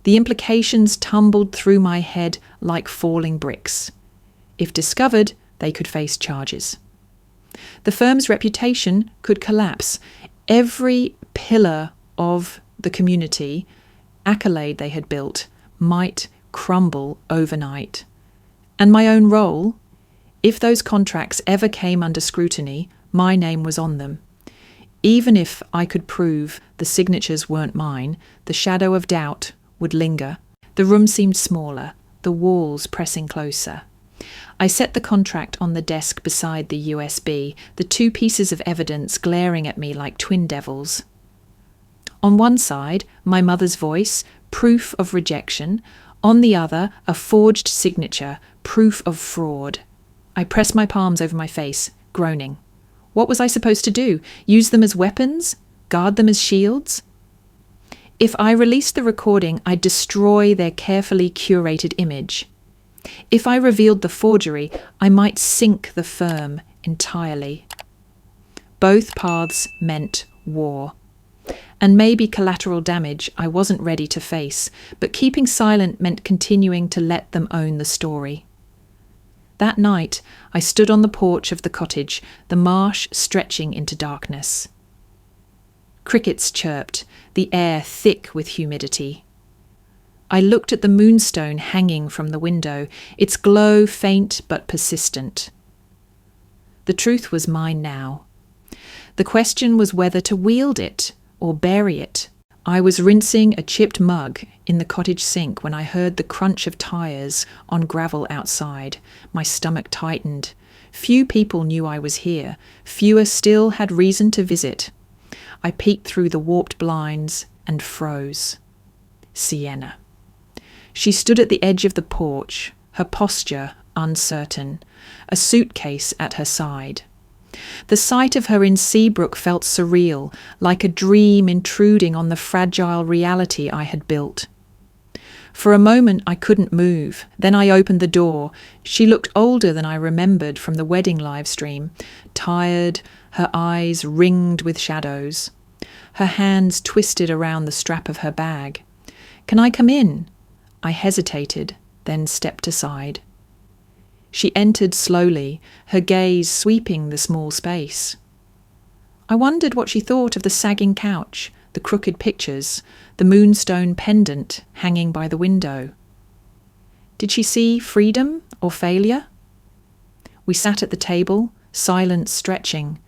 The implications tumbled through my head like falling bricks. If discovered, they could face charges. The firm's reputation could collapse. Every pillar of the community, accolade they had built, might crumble overnight. And my own role, if those contracts ever came under scrutiny, my name was on them. Even if I could prove the signatures weren't mine, the shadow of doubt would linger. The room seemed smaller, the walls pressing closer. I set the contract on the desk beside the USB, the two pieces of evidence glaring at me like twin devils. On one side, my mother's voice, proof of rejection. On the other, a forged signature, proof of fraud. I pressed my palms over my face, groaning. What was I supposed to do? Use them as weapons? Guard them as shields? If I released the recording, I'd destroy their carefully curated image. If I revealed the forgery, I might sink the firm entirely. Both paths meant war. And maybe collateral damage I wasn't ready to face, but keeping silent meant continuing to let them own the story. That night, I stood on the porch of the cottage, the marsh stretching into darkness. Crickets chirped, the air thick with humidity. I looked at the moonstone hanging from the window, its glow faint but persistent. The truth was mine now. The question was whether to wield it or bury it, I was rinsing a chipped mug in the cottage sink when I heard the crunch of tyres on gravel outside. My stomach tightened. Few people knew I was here. Fewer still had reason to visit. I peeked through the warped blinds and froze. Sienna. She stood at the edge of the porch, her posture uncertain, a suitcase at her side. The sight of her in Seabrook felt surreal, like a dream intruding on the fragile reality I had built. For a moment I couldn't move. Then I opened the door. She looked older than I remembered from the wedding live stream, tired, her eyes ringed with shadows. Her hands twisted around the strap of her bag. "Can I come in?" I hesitated, then stepped aside. She entered slowly, her gaze sweeping the small space. I wondered what she thought of the sagging couch, the crooked pictures, the moonstone pendant hanging by the window. Did she see freedom or failure? We sat at the table, silence stretching.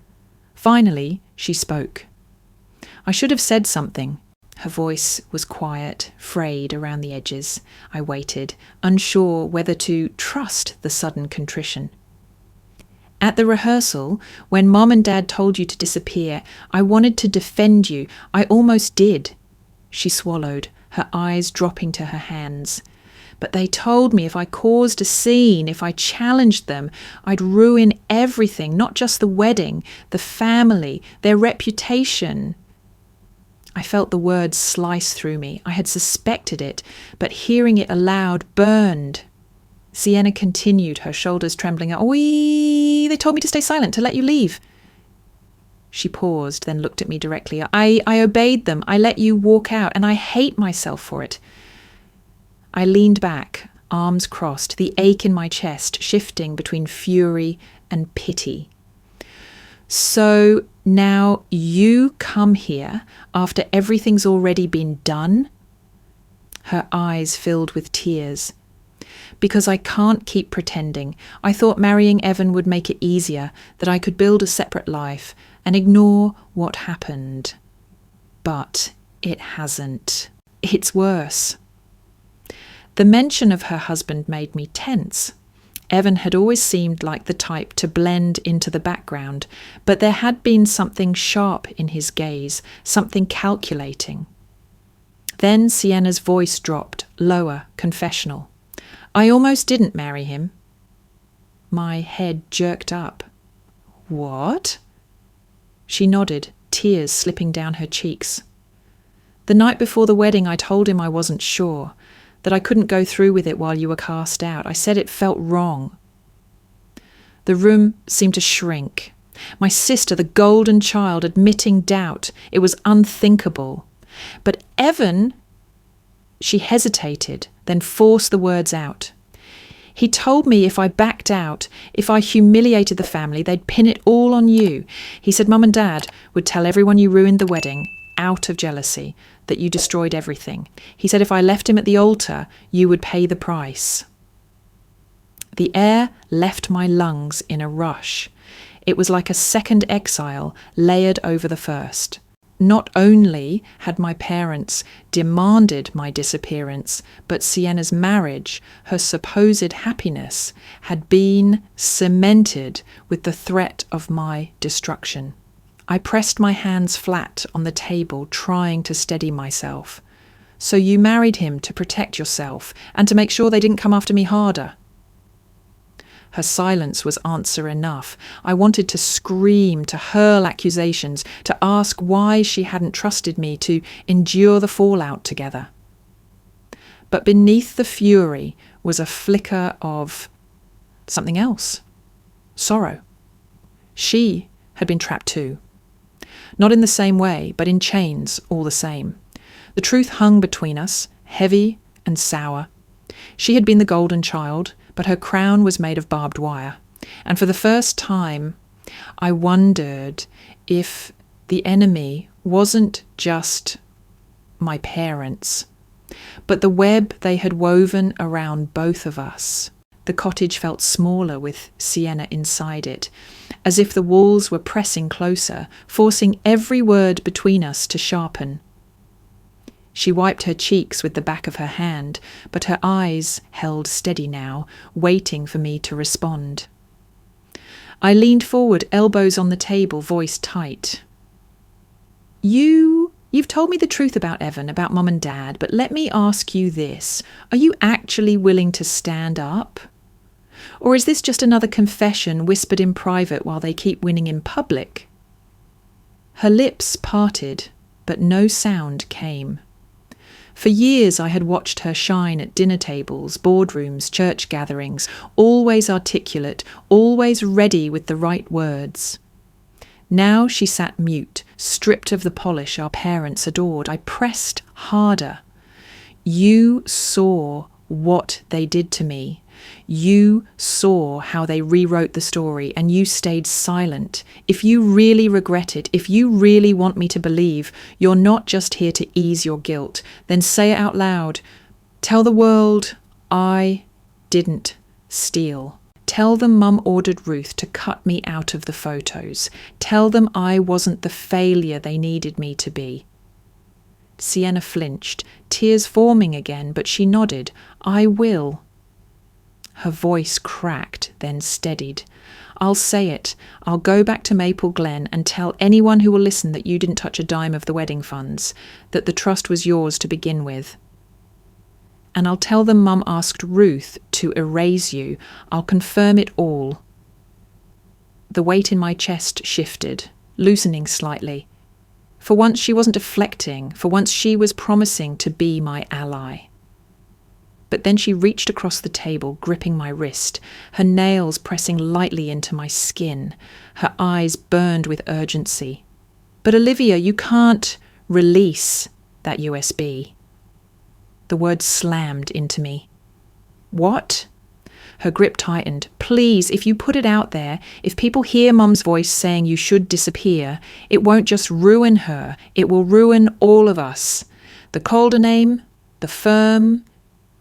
Finally, she spoke. I should have said something. Her voice was quiet, frayed around the edges. I waited, unsure whether to trust the sudden contrition. At the rehearsal, when Mom and Dad told you to disappear, I wanted to defend you. I almost did. She swallowed, her eyes dropping to her hands. But they told me if I caused a scene, if I challenged them, I'd ruin everything, not just the wedding, the family, their reputation. I felt the words slice through me. I had suspected it, but hearing it aloud burned. Sienna continued, her shoulders trembling. "Oi, they told me to stay silent, to let you leave." She paused, then looked at me directly. I obeyed them. I let you walk out, and I hate myself for it. I leaned back, arms crossed, the ache in my chest shifting between fury and pity. "So now you come here after everything's already been done?" Her eyes filled with tears. "Because I can't keep pretending. I thought marrying Evan would make it easier, that I could build a separate life and ignore what happened. But it hasn't. It's worse." The mention of her husband made me tense. Evan had always seemed like the type to blend into the background, but there had been something sharp in his gaze, something calculating. Then Sienna's voice dropped, lower, confessional. "I almost didn't marry him." My head jerked up. "What?" She nodded, tears slipping down her cheeks. "The night before the wedding, I told him I wasn't sure, that I couldn't go through with it while you were cast out. I said it felt wrong." The room seemed to shrink. My sister, the golden child, admitting doubt. It was unthinkable. "But Evan—" She hesitated, then forced the words out. "He told me if I backed out, if I humiliated the family, they'd pin it all on you. He said Mum and Dad would tell everyone you ruined the wedding, out of jealousy, that you destroyed everything. He said if I left him at the altar, you would pay the price." The air left my lungs in a rush. It was like a second exile layered over the first. Not only had my parents demanded my disappearance, but Sienna's marriage, her supposed happiness, had been cemented with the threat of my destruction. I pressed my hands flat on the table, trying to steady myself. "So you married him to protect yourself and to make sure they didn't come after me harder?" Her silence was answer enough. I wanted to scream, to hurl accusations, to ask why she hadn't trusted me to endure the fallout together. But beneath the fury was a flicker of something else. Sorrow. She had been trapped too. Not in the same way, but in chains all the same. The truth hung between us, heavy and sour. She had been the golden child, but her crown was made of barbed wire. And for the first time, I wondered if the enemy wasn't just my parents, but the web they had woven around both of us. The cottage felt smaller with Sienna inside it, as if the walls were pressing closer, forcing every word between us to sharpen. She wiped her cheeks with the back of her hand, but her eyes held steady now, waiting for me to respond. I leaned forward, elbows on the table, voice tight. You've told me the truth about Evan, about Mum and Dad, but let me ask you this. Are you actually willing to stand up? Or is this just another confession whispered in private while they keep winning in public? Her lips parted, but no sound came. For years I had watched her shine at dinner tables, boardrooms, church gatherings, always articulate, always ready with the right words. Now she sat mute, stripped of the polish our parents adored. I pressed harder. You saw what they did to me. You saw how they rewrote the story, and you stayed silent. If you really regret it, if you really want me to believe you're not just here to ease your guilt, then say it out loud. Tell the world I didn't steal. Tell them Mum ordered Ruth to cut me out of the photos. Tell them I wasn't the failure they needed me to be. Sienna flinched, tears forming again, but she nodded. I will. Her voice cracked, then steadied. I'll say it. I'll go back to Maple Glen and tell anyone who will listen that you didn't touch a dime of the wedding funds, that the trust was yours to begin with. And I'll tell them Mum asked Ruth to erase you. I'll confirm it all. The weight in my chest shifted, loosening slightly. For once she wasn't deflecting. For once she was promising to be my ally. But then she reached across the table, gripping my wrist, her nails pressing lightly into my skin. Her eyes burned with urgency. But Olivia, you can't release that USB. The words slammed into me. What? Her grip tightened. Please, if you put it out there, if people hear Mum's voice saying you should disappear, it won't just ruin her, it will ruin all of us. The Calder name, the firm,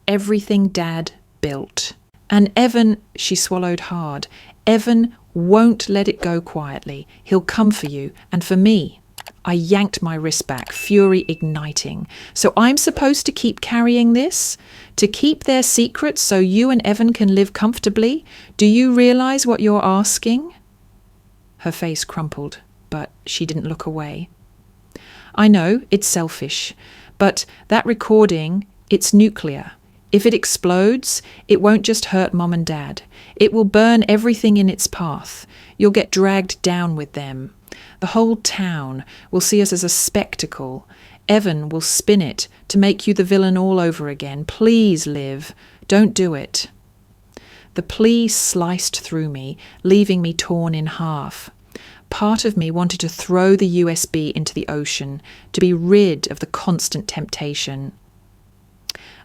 everything Dad built. And Evan, she swallowed hard, Evan won't let it go quietly. He'll come for you and for me. I yanked my wrist back, fury igniting. So I'm supposed to keep carrying this? To keep their secrets so you and Evan can live comfortably? Do you realise what you're asking? Her face crumpled, but she didn't look away. I know, it's selfish, but that recording, it's nuclear. If it explodes, it won't just hurt Mum and Dad. It will burn everything in its path. You'll get dragged down with them. The whole town will see us as a spectacle. Evan will spin it to make you the villain all over again. Please, Liv, don't do it. The plea sliced through me, leaving me torn in half. Part of me wanted to throw the USB into the ocean, to be rid of the constant temptation.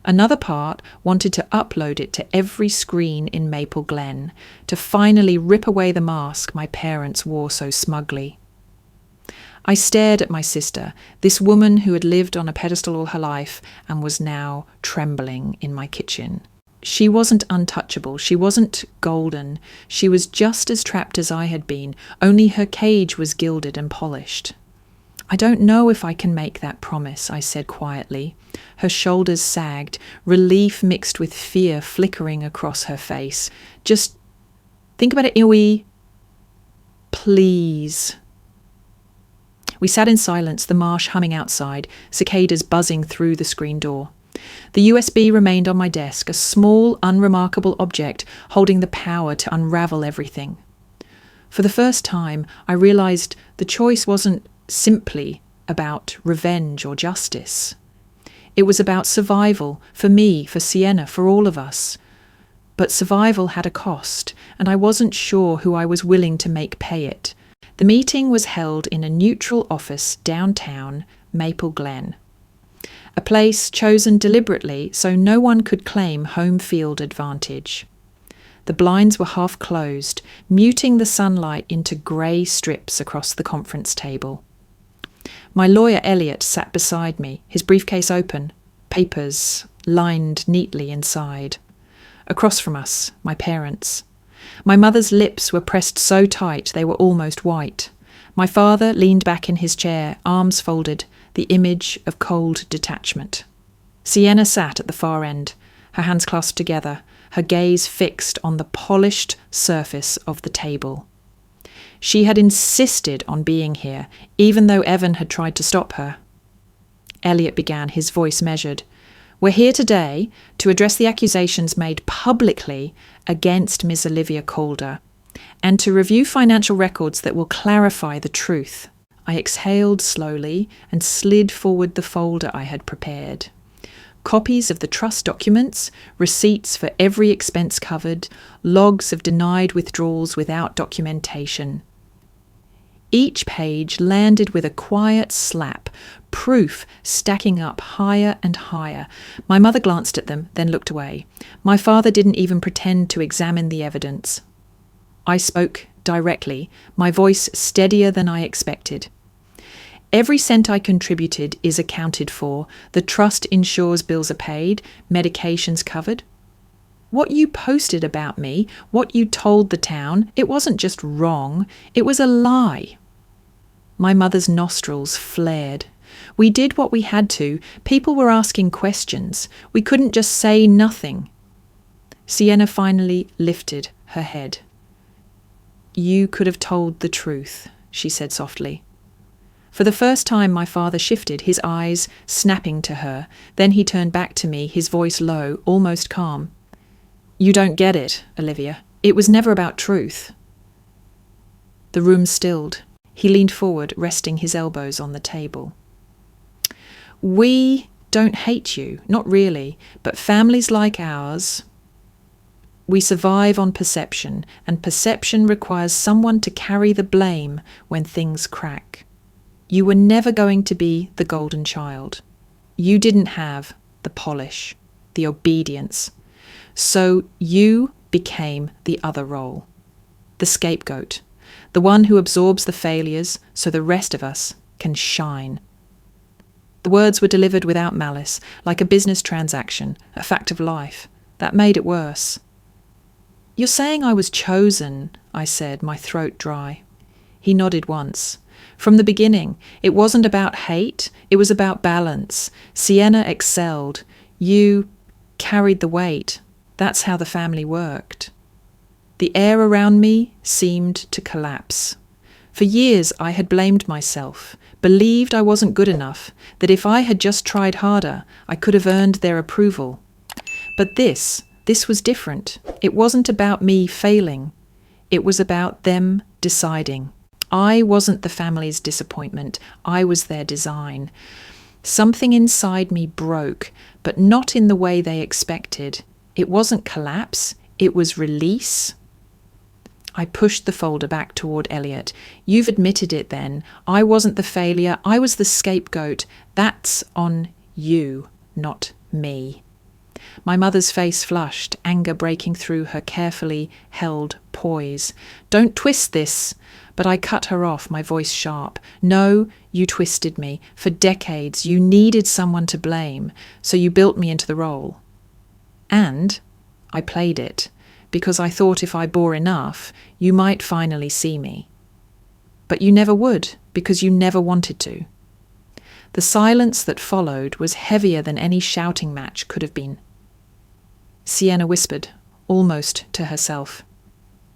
Another part wanted to upload it to every screen in Maple Glen, to finally rip away the mask my parents wore so smugly. I stared at my sister, this woman who had lived on a pedestal all her life and was now trembling in my kitchen. She wasn't untouchable, she wasn't golden, she was just as trapped as I had been, only her cage was gilded and polished. I don't know if I can make that promise, I said quietly. Her shoulders sagged, relief mixed with fear flickering across her face. Just think about it, Iwi. Please. We sat in silence, the marsh humming outside, cicadas buzzing through the screen door. The USB remained on my desk, a small, unremarkable object holding the power to unravel everything. For the first time, I realised the choice wasn't simply about revenge or justice. It was about survival, for me, for Sienna, for all of us. But survival had a cost, and I wasn't sure who I was willing to make pay it. The meeting was held in a neutral office downtown Maple Glen, a place chosen deliberately so no one could claim home field advantage. The blinds were half closed, muting the sunlight into grey strips across the conference table. My lawyer Elliot sat beside me, his briefcase open, papers lined neatly inside. Across from us, my parents. My mother's lips were pressed so tight they were almost white. My father leaned back in his chair, arms folded, the image of cold detachment. Sienna sat at the far end, her hands clasped together, her gaze fixed on the polished surface of the table. She had insisted on being here, even though Evan had tried to stop her. Elliot began, his voice measured. "We're here today to address the accusations made publicly against Ms. Olivia Calder, and to review financial records that will clarify the truth." I exhaled slowly and slid forward the folder I had prepared. Copies of the trust documents, receipts for every expense covered, logs of denied withdrawals without documentation. Each page landed with a quiet slap, proof stacking up higher and higher. My mother glanced at them, then looked away. My father didn't even pretend to examine the evidence. I spoke directly, my voice steadier than I expected. "Every cent I contributed is accounted for. The trust ensures bills are paid, medications covered. What you posted about me, what you told the town, it wasn't just wrong, it was a lie." My mother's nostrils flared. "We did what we had to. People were asking questions. We couldn't just say nothing." Sienna finally lifted her head. "You could have told the truth," she said softly. For the first time, my father shifted, his eyes snapping to her. Then he turned back to me, his voice low, almost calm. "You don't get it, Olivia. It was never about truth." The room stilled. He leaned forward, resting his elbows on the table. "We don't hate you, not really, but families like ours, we survive on perception, and perception requires someone to carry the blame when things crack. You were never going to be the golden child. You didn't have the polish, the obedience. So you became the other role, the scapegoat, the one who absorbs the failures so the rest of us can shine." The words were delivered without malice, like a business transaction, a fact of life. That made it worse. "You're saying I was chosen," I said, my throat dry. He nodded once. "From the beginning, it wasn't about hate, it was about balance. Sienna excelled. You carried the weight. That's how the family worked." The air around me seemed to collapse. For years I had blamed myself, believed I wasn't good enough, that if I had just tried harder, I could have earned their approval. But this was different. It wasn't about me failing. It was about them deciding. I wasn't the family's disappointment. I was their design. Something inside me broke, but not in the way they expected. It wasn't collapse. It was release. I pushed the folder back toward Elliot. "You've admitted it then. I wasn't the failure. I was the scapegoat. That's on you, not me." My mother's face flushed, anger breaking through her carefully held poise. "Don't twist this." But I cut her off, my voice sharp. "No, you twisted me. For decades, you needed someone to blame, so you built me into the role. And I played it, because I thought if I bore enough, you might finally see me. But you never would, because you never wanted to." The silence that followed was heavier than any shouting match could have been. Sienna whispered, almost to herself,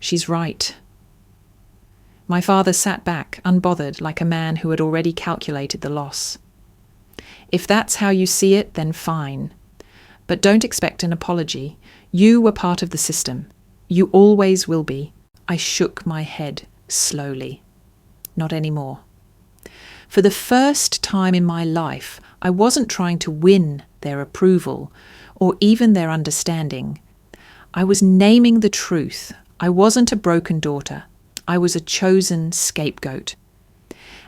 "She's right." My father sat back, unbothered, like a man who had already calculated the loss. "If that's how you see it, then fine. But don't expect an apology. You were part of the system. You always will be." I shook my head slowly. "Not anymore." For the first time in my life, I wasn't trying to win their approval or even their understanding. I was naming the truth. I wasn't a broken daughter. I was a chosen scapegoat.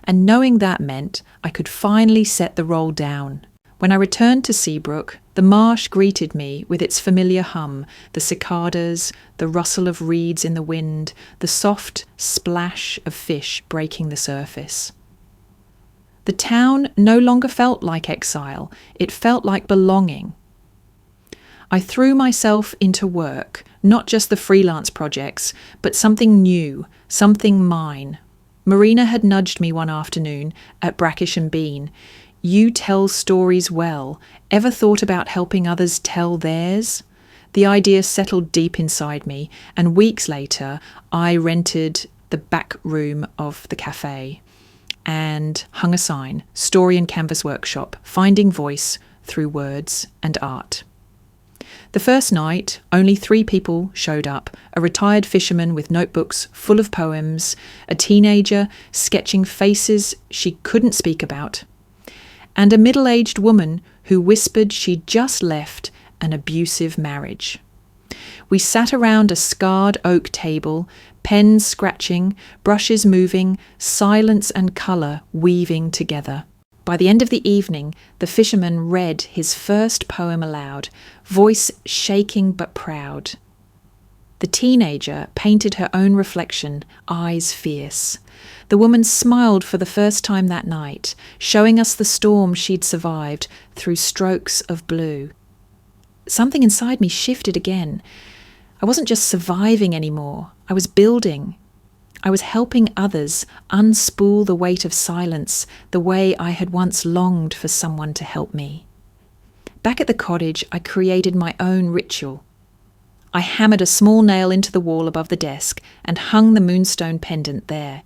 And knowing that meant I could finally set the role down. When I returned to Seabrook, the marsh greeted me with its familiar hum, the cicadas, the rustle of reeds in the wind, the soft splash of fish breaking the surface. The town no longer felt like exile, it felt like belonging. I threw myself into work, not just the freelance projects, but something new, something mine. Marina had nudged me one afternoon at Brackish and Bean. You tell stories well. Ever thought about helping others tell theirs? The idea settled deep inside me, and weeks later, I rented the back room of the cafe and hung a sign, Story and Canvas Workshop, Finding Voice Through Words and Art. The first night, only 3 people showed up: a retired fisherman with notebooks full of poems, a teenager sketching faces she couldn't speak about, and a middle-aged woman who whispered she'd just left an abusive marriage. We sat around a scarred oak table, pens scratching, brushes moving, silence and colour weaving together. By the end of the evening, the fisherman read his first poem aloud, voice shaking but proud. The teenager painted her own reflection, eyes fierce. The woman smiled for the first time that night, showing us the storm she'd survived through strokes of blue. Something inside me shifted again. I wasn't just surviving anymore. I was building. I was helping others unspool the weight of silence the way I had once longed for someone to help me. Back at the cottage, I created my own ritual. I hammered a small nail into the wall above the desk and hung the moonstone pendant there.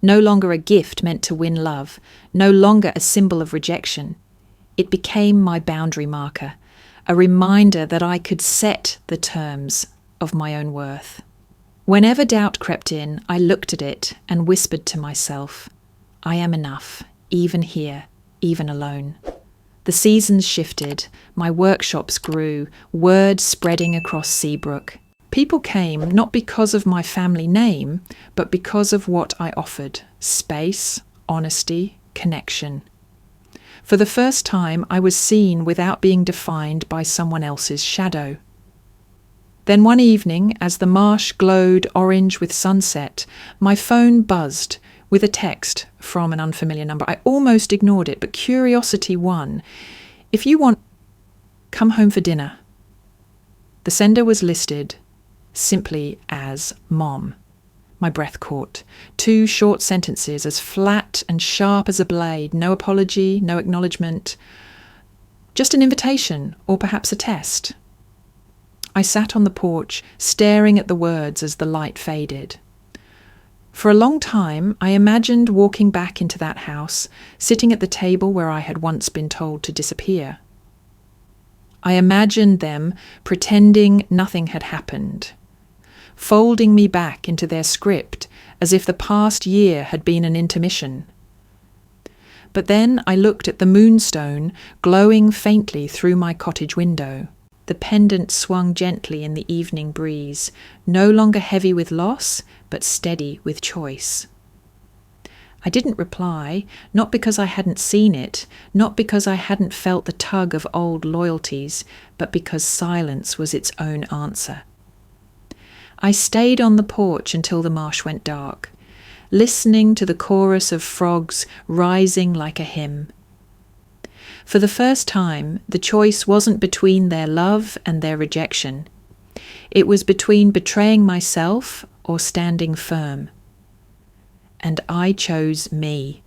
No longer a gift meant to win love, no longer a symbol of rejection. It became my boundary marker, a reminder that I could set the terms of my own worth. Whenever doubt crept in, I looked at it and whispered to myself, I am enough, even here, even alone. The seasons shifted, my workshops grew, word spreading across Seabrook. People came not because of my family name, but because of what I offered: space, honesty, connection. For the first time, I was seen without being defined by someone else's shadow. Then one evening, as the marsh glowed orange with sunset, my phone buzzed with a text from an unfamiliar number. I almost ignored it, but curiosity won. If you want, come home for dinner. The sender was listed simply as Mom. My breath caught. 2 short sentences, as flat and sharp as a blade. No apology, no acknowledgement. Just an invitation, or perhaps a test. I sat on the porch, staring at the words as the light faded. For a long time, I imagined walking back into that house, sitting at the table where I had once been told to disappear. I imagined them pretending nothing had happened, folding me back into their script as if the past year had been an intermission. But then I looked at the moonstone glowing faintly through my cottage window. The pendant swung gently in the evening breeze, no longer heavy with loss, but steady with choice. I didn't reply, not because I hadn't seen it, not because I hadn't felt the tug of old loyalties, but because silence was its own answer. I stayed on the porch until the marsh went dark, listening to the chorus of frogs rising like a hymn. For the first time, the choice wasn't between their love and their rejection. It was between betraying myself or standing firm. And I chose me.